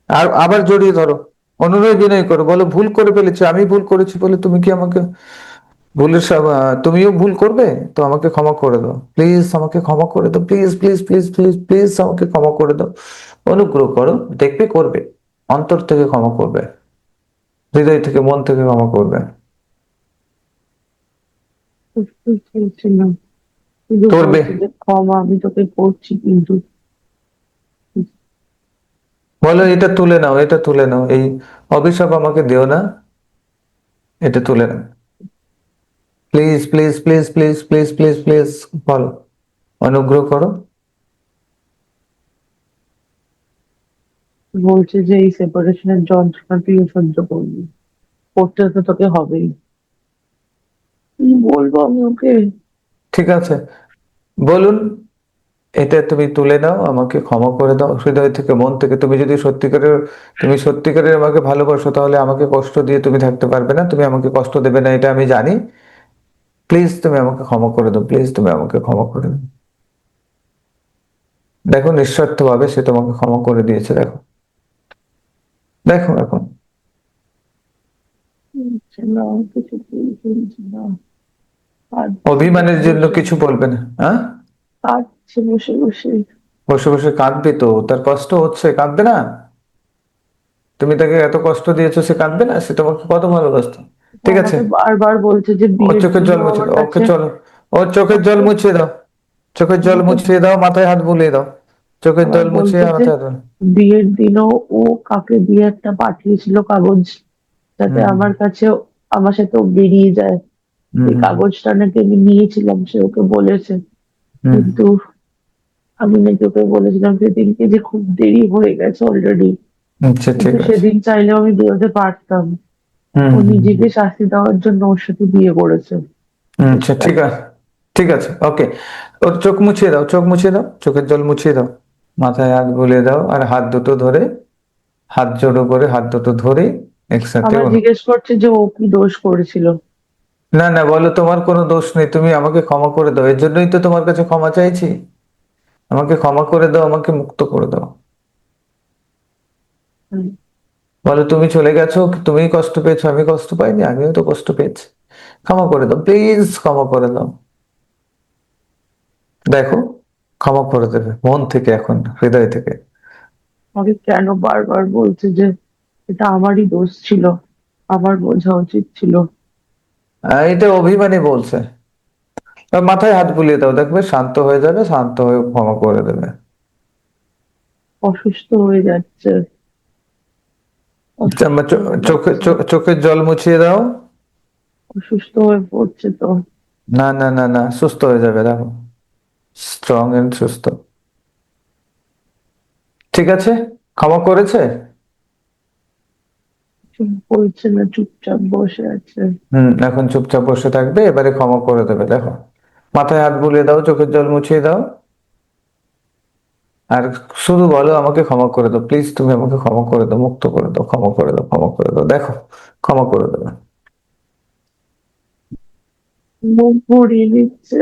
আর আবার জড়িয়ে ধরো, অনুনয় বিনয় করো, বলো ভুল করে ফেলেছি, আমি ভুল করেছি বলে তুমি কি আমাকে তুমিও ভুল করবে, তো আমাকে ক্ষমা করে দাও প্লিজ, আমাকে ক্ষমা করে দাও please please please please please, আমাকে ক্ষমা করে দাও, অনুগ্রহ করো, দেখবে করবে, অন্তর থেকে ক্ষমা করবে, হৃদয় থেকে মন থেকে ক্ষমা করবে। বুঝতেই চাইছি না, শুধু করবে। বলছে যে ক্ষমা আমি তোকে করছি, কিন্তু বলো এটা তুলে নাও, এটা তুলে নাও, এই অভিশাপ আমাকে দিও না, এটা তুলে নাও please please please please please please please, বলো অনুগ্রহ করো। বলছে যে এই সেপারেশনের যন্ত্রণা তুইও সহ্য করবি, করতে তো তোকে হবেই। কি বলবো আমি ওকে? ঠিক আছে, বলুন, এটা তুমি তুলে নাও, আমাকে ক্ষমা করে দাও হৃদয় থেকে মন থেকে। তুমি সত্যিকারের আমাকে ভালোবাসো, তাহলে আমাকে কষ্ট দিয়ে তুমি থাকতে পারবে না, তুমি আমাকে কষ্ট দেবে না, এটা আমি জানি। প্লিজ তুমি আমাকে ক্ষমা করে দাও, প্লিজ তুমি আমাকে ক্ষমা করে দাও। দেখো নিঃস্বার্থ ভাবে সে তোমাকে ক্ষমা করে দিয়েছে, দেখো, দেখো এখন বলছে না, কিছু বলছে না, কাঁদছে অভিমানের বসে জন্য বসে, কিছু বলবে না, হ্যাঁ? কাঁদছে বসে বসে। বসে বসে কাঁদবে তো, তার কষ্ট হচ্ছে, কাঁদবে না? তুমি তাকে এত কষ্ট দিয়েছো, সে কাঁদবে না? সে তোমাকে কত ভালোবাসতো। ও ঠিক আছে, আমাকে বারবার বলছে যে ওর বিয়ের চোখের জল দিনও মুছে আমার দাও, ওকে কাছে, চলো, ওর চোখের জল আমাকে মুছিয়ে দাও, চোখের জল আমাকে মুছিয়ে দাও, মাথায় হাত বুলিয়ে দাও, চোখের আবার জল মুছিয়ে বলছে যে মাথায় হাত বুলিয়ে- বিয়ের দিনও ও কাকে দিয়ে একটা পাঠিয়েছিল কাগজ, যাতে হুম আমার কাছে আমার সাথে ও বেরিয়ে যায়। হুম এই হুম কাগজটা নাকি আমি নিয়েছিলাম, সে ওকে বলেছে। হুম কিন্তু আমি নাকি ওকে বলেছিলাম সেদিনকে যে খুব দেরি হয়ে গেছে অলরেডি, আচ্ছা কিন্তু ঠিক আছে। সেদিন চাইলেও আমি বেরোতে পারতাম। হুম ও হুম হুম, নিজেকে শাস্তি দেওয়ার জন্য ওর সাথে বিয়ে করেছে। আচ্ছা পরিষ্কার। ঠিক আছে, ঠিক আছে, ওকে। ওর চোখ মুছিয়ে দাও, চোখ মুছিয়ে দাও, চোখের জল মুছিয়ে দাও, মাথায় হাত বুলিয়ে দাও, আর হাত দুটো ধরে, হাত জোড়ো করে হাত দুটো ধরে একসাথে আবার জিজ্ঞেস করছে যে ও কি দোষ করেছিল। না না, বলো তোমার কোনো দোষ নেই, তুমি আমাকে ক্ষমা করে দাও, এর জন্যই তো তোমার কাছে ক্ষমা চাইছি, আমাকে ক্ষমা করে দাও, আমাকে মুক্ত করে দাও। হুম, বলো তুমি চলে গেছো, তুমি কষ্ট পেয়েছো, আমি কষ্ট পাইনি, আমিও তো কষ্ট পেয়েছি, ক্ষমা করে দাও প্লিজ, ক্ষমা করে দাও। দেখো ক্ষমা করে দেবে মন থেকে, এখন হৃদয় থেকে। আমাকে কেন বারবার বলছে যে এটা আমারই দোষ ছিল, আমার বোঝা উচিত ছিল। এটা অভিমানী বলছে। আর মাথায় হাত বুলিয়ে দাও, দেখবে শান্ত হয়ে যাবে, শান্ত হয়ে ক্ষমা করে দেবে। অসুস্থ হয়ে যাচ্ছে, অসুস্থ হয়ে যাচ্ছে, চোখের জল মুছিয়ে দাও। অসুস্থ হয়ে পড়ছে তো। না না না না, সুস্থ হয়ে যাবে, দেখো, স্ট্রং এন্ড সুস্থ। ঠিক আছে, ক্ষমা করেছে। চুপ বলছে না, চুপচাপ বসে আছে। এখন চুপচাপ বসে থাকবে, এবারে ক্ষমা করে দেবে, দেখো, মাথায় হাত বুলিয়ে দাও, চোখের জল মুছিয়ে দাও, আর শুধু বলো আমাকে ক্ষমা করে দাও প্লিজ, তুমি আমাকে ক্ষমা করে দাও, মুক্ত করে দাও, ক্ষমা করে দাও, ক্ষমা করে দাও, দেখো ক্ষমা করে দেবে। মুখ ঘুরিয়ে নিচ্ছে।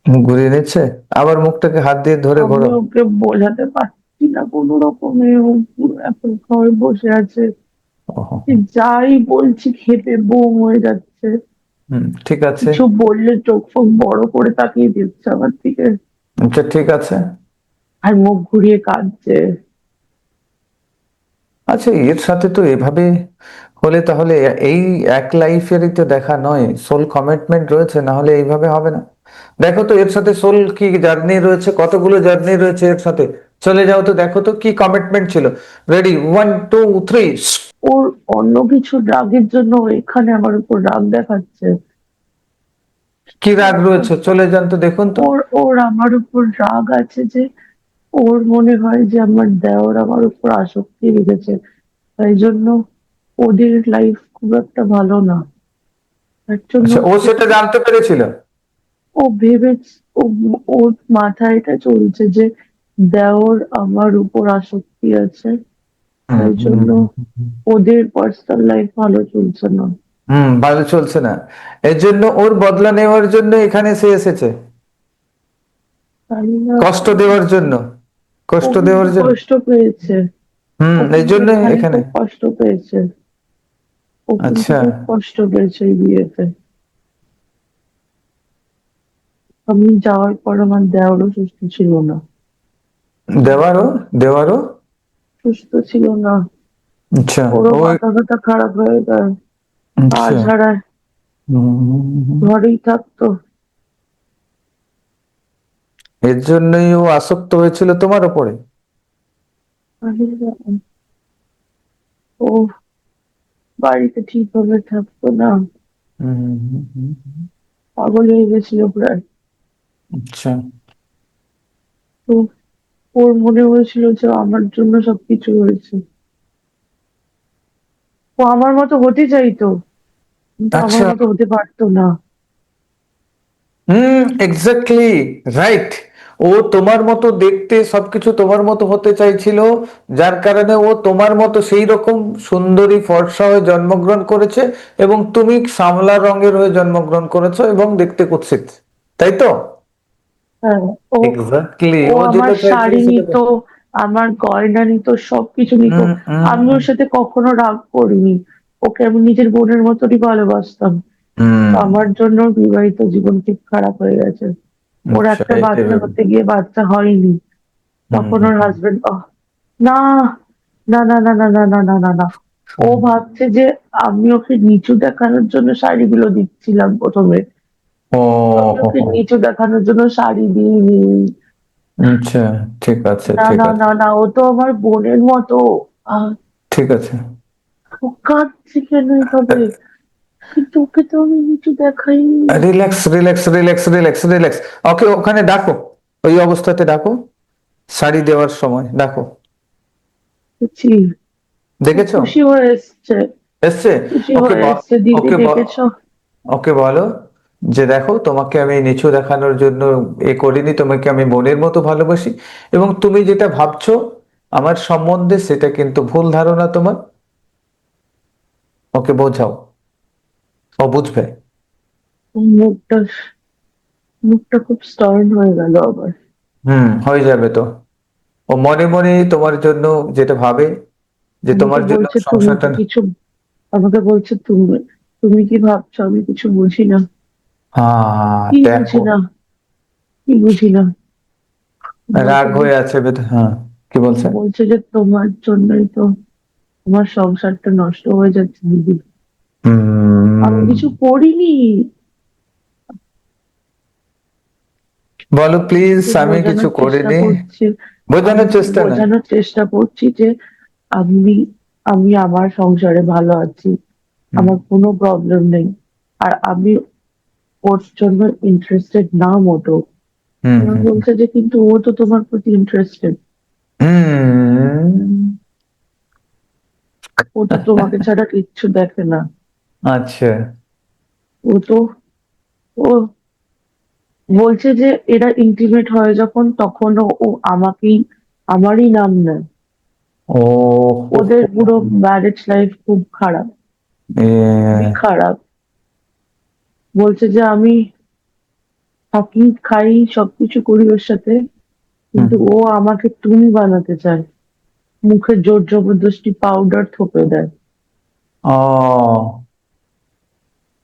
মুখ ঘুরিয়ে নিচ্ছে, আবার মুখটাকে হাত দিয়ে ধরে আমি ঘোরো। ওকে বোঝাতে পারছি না কোনো রকমে, ও পুরো এখন ঘরে বসে আছে। ওহো, যাই বলছি খেপে বোম হয়ে যাচ্ছে। ঠিক আছে, কিছু বললে চোখ ফোক বড় করে তাকিয়ে দিচ্ছে আমার দিকে, আচ্ছা ঠিক আছে। আর মুখ ঘুরিয়ে কাঁদছে। আচ্ছা এর সাথে তো এভাবে হলে তাহলে এই এক লাইফেরই তো দেখা নয়, সোল কমিটমেন্ট রয়েছে, না হলে এইভাবে হবে না। দেখো তো এর সাথে সোল কি জার্নি রয়েছে, কতগুলো জার্নি রয়েছে এর সাথে। চলে যাও তো, দেখো তো কি কমিটমেন্ট ছিল। রেডি, 1 2 3। ওর অন্য কিছু রাগের জন্য ও এখানে আমার উপর রাগ দেখাচ্ছে। কি রাগ রয়েছে, চলে যান তো দেখুন তো। ওর ওর আমার উপর রাগ আছে যে ওর মনে হয় যে আমার দেওর আমার উপর আসক্তি রেখেছে, তাই জন্য ওদের লাইফ খুব একটা ভালো না, তার জন্য আচ্ছা, ও সেটা জানতে পেরেছিল? ও ভেবে ও ওর মাথায় এটা চলছে যে দেওর আমার উপর আসক্তি আছে, হুম তাই হুম জন্য ওদের পার্সোনাল লাইফ ভালো চলছে না। ভালো চলছে না, এর জন্য ওর বদলা নেওয়ার জন্য এখানে সে এসেছে, জানি না, কষ্ট দেওয়ার জন্য, ও কষ্ট কিন্তু দেওয়ার জন্য। কষ্ট পেয়েছে, ও এই কিন্তু জন্য এখানে এখানে। খুব কষ্ট পেয়েছে, ও কিন্তু আচ্ছা, খুব কষ্ট পেয়েছে এই বিয়েতে। আমি যাওয়ার পর আমার দেওরও সুস্থ ছিল না, দেওয়ারও, দেওয়ারও। সুস্থ ছিল না, আচ্ছা, ওরও ও। মাথা ব্যথা খারাপ হয়ে যায়, কাজ আচ্ছা। হারায়, হুম। ঘরেই থাকতো। এর জন্যই ও আসক্ত হয়েছিল তোমার উপরে। আমি ও বাড়িতে ঠিকভাবে থাকতো না, হুম। পাগল হয়ে গেছিল প্রায়। আচ্ছা। তো ওর মনে হয়েছিল যে আমার জন্য সবকিছু হয়েছে, ও আমার মতো হতে চাইতো কিন্তু আমার আচ্ছা। মতো হতে পারতো না। Exactly, right. ও তোমার মতো দেখতে, সবকিছু তোমার মতো হতে চাইছিল, যার কারণে ও তোমার মতো সেই রকম সুন্দরী ফর্সা হয়ে জন্মগ্রহণ করেছে, এবং তুমি সামলা রঙের হয়ে জন্মগ্রহণ করেছো এবং দেখতে কুৎসিত, তাই তো? হ্যাঁ, ও এক্স্যাক্টলি, ও ও আমার যেটা চাইছিল শাড়ি সেটা নিত, আমার গয়না নিত, সবকিছু নিত। হুম হুম আমি ওর সাথে কখনো রাগ করিনি, ওকে আমি নিজের বোনের মতনই ভালোবাসতাম। তো হুম। আমার জন্য ওর বিবাহিত জীবন ঠিক খারাপ হয়ে গেছে, ওর আচ্ছা, একটা এটাই বাচ্চা ব্যাপার। হতে গিয়ে বাচ্চা হয়নি, তখন হুম। ওর হাজবেন্ড না, না, না, না, না, না, না, না, না, না, ও হুম। ভাবছে যে আমি ওকে নিচু দেখানোর জন্য শাড়িগুলো দিচ্ছিলাম প্রথমে। ও আমি হো ওকে হো। নিচু দেখানোর জন্য শাড়ি দিইনি। আচ্ছা, ঠিক আছে, না, ঠিক না, আছে, না, না, ও তো আমার বোনের মতো। আহ, ঠিক আছে। ও কাঁদছে কেন এভাবে, কিন্তু ওকে তো আমি নিচু দেখাইনি। Relax, relax, relax, relax, relax. Okay ওখানে ডাকো, ওই অবস্থাতে ডাকো, শাড়ি দেওয়ার সময় ডাকো। বুঝছি, ও দেখেছো? খুশি হয়ে এসছে, এসছে? খুশি ওকে হয়ে বল, এসছে, দিদি ওকে দেখেছো। ওকে বলো যে দেখো, তোমাকে আমি নিচু দেখানোর জন্য করিনি, তোমাকে আমি বোনের মতো ভালোবাসি, এবং তুমি যেটা ভাবছো আমার সম্বন্ধে সেটা কিন্তু ভুল ধারণা তোমার। ওকে বোঝাও, ও বুঝবে। ওর মুখটা মুখটা খুব স্টার্ন হয়ে গেল আবার। হয়ে যাবে তো। ও মনে মনে তোমার জন্য যেটা ভাবে, যে আমাকে তোমার জন্য বলছে তুমি সংসারটা। কি কিছু, আমাকে বলছে তুমি, তুমি কি ভাবছো আমি কিছু বুঝি না। হ্যাঁ, কি বুঝি দেখো, না, কি বুঝি না। আমাকে রাগ হয়ে আছে হ্যাঁ, কি বলছে? বলছে যে তোমার জন্যই তো আমার সংসারটা নষ্ট হয়ে যাচ্ছে দিদি, আমি হুম। কিছু করিনি। বলো প্লিজ, ওকে আমি কিছু বোঝানোর চেষ্টা করিনি। করছি, আমি বোঝানোর ওকে চেষ্টা না। বোঝানোর চেষ্টা করছি যে আমি আমি আমার সংসারে ভালো আছি, হুম আমার কোনো প্রবলেম নেই, আর আমি ওর জন্য ইন্টারেস্টেড না মোটো। হুম আমার হুম বলছে যে কিন্তু ও তো তোমার প্রতি ইন্টারেস্টেড, হুম। ও তো তোমাকে ছাড়া কিচ্ছু দেখে না। আচ্ছা। ও তো ও বলছে যে এরা ইন্টিমেট হয় যখন তখন ও আমাকেই, আমারই নাম নেয়। ও হো, ওদের হো, পুরো ম্যারেজ লাইফ খুব খারাপ, খুবই এ, খারাপ। বলছে যে আমি থাকি খাই সবকিছু করি ওর সাথে, হুম। কিন্তু ও আমাকে তুমি বানাতে চায়, মুখে জোর জবরদস্তি পাউডার থোপে দেয়। ও,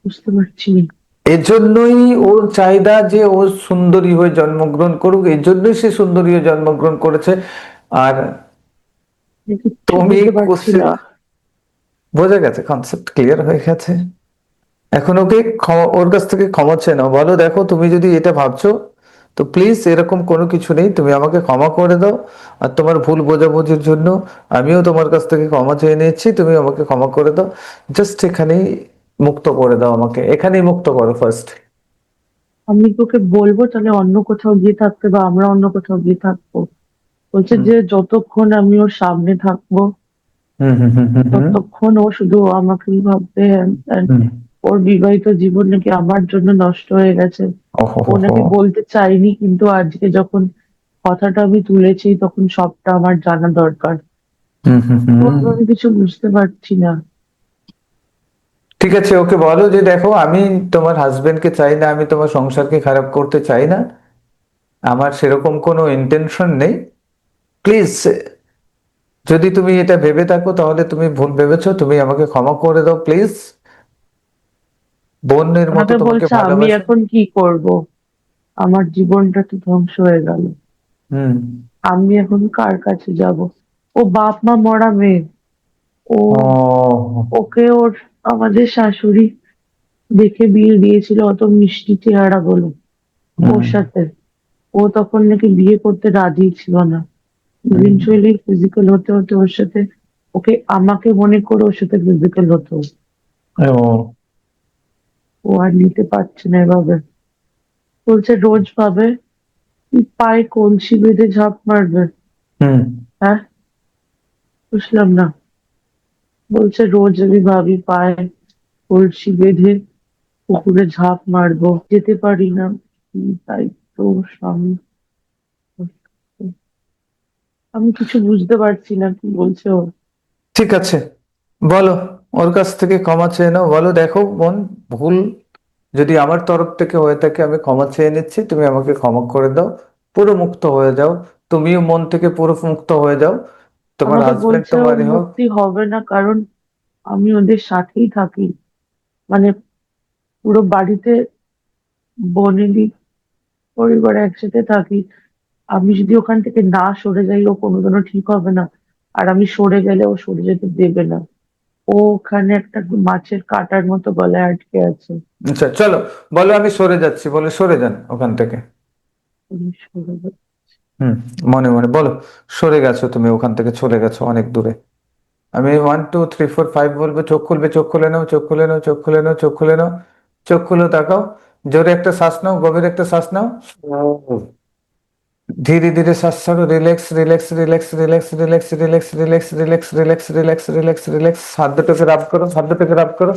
বুঝতে পারছি এজন্যই ওর চাহিদা যে ও সুন্দরী হয়ে জন্মগ্রহণ করুক, এই জন্যই সে সুন্দরী হয়ে জন্মগ্রহণ করেছে। আর আমি কিচ্ছু তুমি বুঝতে পারছি কুৎসিত, না। বোঝা গেছে, কনসেপ্ট ক্লিয়ার হয়ে গেছে। এখন ওকে ওর কাছ থেকে ক্ষমা চেয়ে নাও, বলো দেখো তুমি যদি এটা ভাবছো তো প্লিজ এরকম কোনো কিছু নেই, তুমি আমাকে ক্ষমা করে দাও। আর তোমার ভুল বোঝাবুঝির জন্য আমিও তোমার কাছ থেকে ক্ষমা চেয়ে নিচ্ছি, তুমি আমাকে ক্ষমা করে দাও। জাস্ট এখানেই মুক্ত করে দাও আমাকে, এখানেই মুক্ত করো ফার্স্ট। আমি তোকে বলবো তাহলে অন্য কোথাও গিয়ে থাকতে, বা আমরা অন্য কোথাও গিয়ে থাকবো। বলছে হুম যে যতক্ষণ আমি ওর সামনে থাকবো হুম হুম হুম হুম হুম ততক্ষণ ও শুধু আমাকেই ভাববে, and হুম। ওর বিবাহিত জীবন নাকি আমার জন্য নষ্ট হয়ে গেছে। ওহো ও হো হো। নাকি বলতে চাইনি, কিন্তু আজকে যখন কথাটা আমি তুলেছি তখন সবটা আমার জানা দরকার। হুম হুম তো হুম। আমি কিছু বুঝতে পারছি না। ঠিক আছে, ওকে বলো যে দেখো আমি তোমার হাজবেন্ডকে চাই না, আমি তোমার সংসারকে খারাপ করতে চাই না, আমার সেরকম কোনো ইন্টেনশন নেই। প্লিজ, যদি তুমি এটা ভেবে থাকো তাহলে তুমি ভুল ভেবেছো, তুমি আমাকে ক্ষমা করে দাও প্লিজ। বোনের মতো ওনাকে তোমাকে বলছে আমি ভালোবাসে। এখন কি করব, আমার জীবনটা তো ধ্বংস হয়ে গেল, হুম। আমি এখন কার কাছে যাব? ও বাপ মা মরা মেয়ে। ও ও। ওকে ওর আমাদের শাশুড়ি দেখে বিয়ে দিয়েছিল, অত মিষ্টি চেহারা বলে হুম। ওর সাথে। ও তখন নাকি বিয়ে করতে রাজি ছিল না। হুম। ইভেনচুয়ালি ফিজিক্যাল হতে হতে ওর সাথে, ওকে আমাকে মনে করে ওর সাথে ফিজিক্যাল হতো। ও। ও আর নিতে পারছে না এভাবে। বলছে রোজ ভাবে পায়ে কলসি বেঁধে ঝাঁপ মারবে। হুম। হ্যাঁ, বুঝলাম না। বলছে রোজ আমি ভাবি পায়ে কলসি বেঁধে পুকুরে ঝাঁপ মারবো, যেতে পারি না। কি দায়িত্ব স্বামী। আমি কিছু বুঝতে পারছি না কি বলছে ও। ঠিক আছে, বলো, ওর কাছ থেকে ক্ষমা চেয়ে নাও, বলো দেখো বোন, ভুল যদি আমার তরফ থেকে হয়ে থাকে আমি ক্ষমা চেয়ে নিচ্ছি, তুমি আমাকে ক্ষমা করে দাও, পুরো মুক্ত হয়ে যাও। তুমিও মন থেকে পুরো মুক্ত হয়ে যাও, তোমার আমাকে হাজবেন্ড বলছে ও তোমারই হোক। মুক্তি হবে না, কারণ আমি ওদের সাথেই থাকি, মানে পুরো বাড়িতে বনেদি পরিবারে একসাথে থাকি। আমি যদি ওখান থেকে না সরে যাই ও কোনোদিনও ঠিক হবে না। আর আমি সরে গেলে ও সরে যেতে দেবে না। ও ওখানে একটা মাছের কাঁটার মতো গলায় আটকে আছে। আচ্ছা চলো, বলো আমি সরে যাচ্ছি, বলে সরে যান ওখান থেকে। আমি সরে হুম, মনে মনে বলো, সরে গেছো তুমি ওখান থেকে, চলে গেছো অনেক দূরে। আমি 1 2 3 4 5 বলবো, চোখ খুলবে, চোখ খুলে নাও, চোখ খুলে নাও, চোখ খুলে নাও, চোখ খুলে নাও, চোখ খুলে তাকাও, জোরে একটা শ্বাস নাও, গভীর একটা শ্বাস নাও, ধীরে ধীরে শ্বাস ছাড়ো, relax relax relax relax relax relax relax relax relax relax relax relax, হাত দুটোকে রাব করো, হাত দুটোকে রাব করো।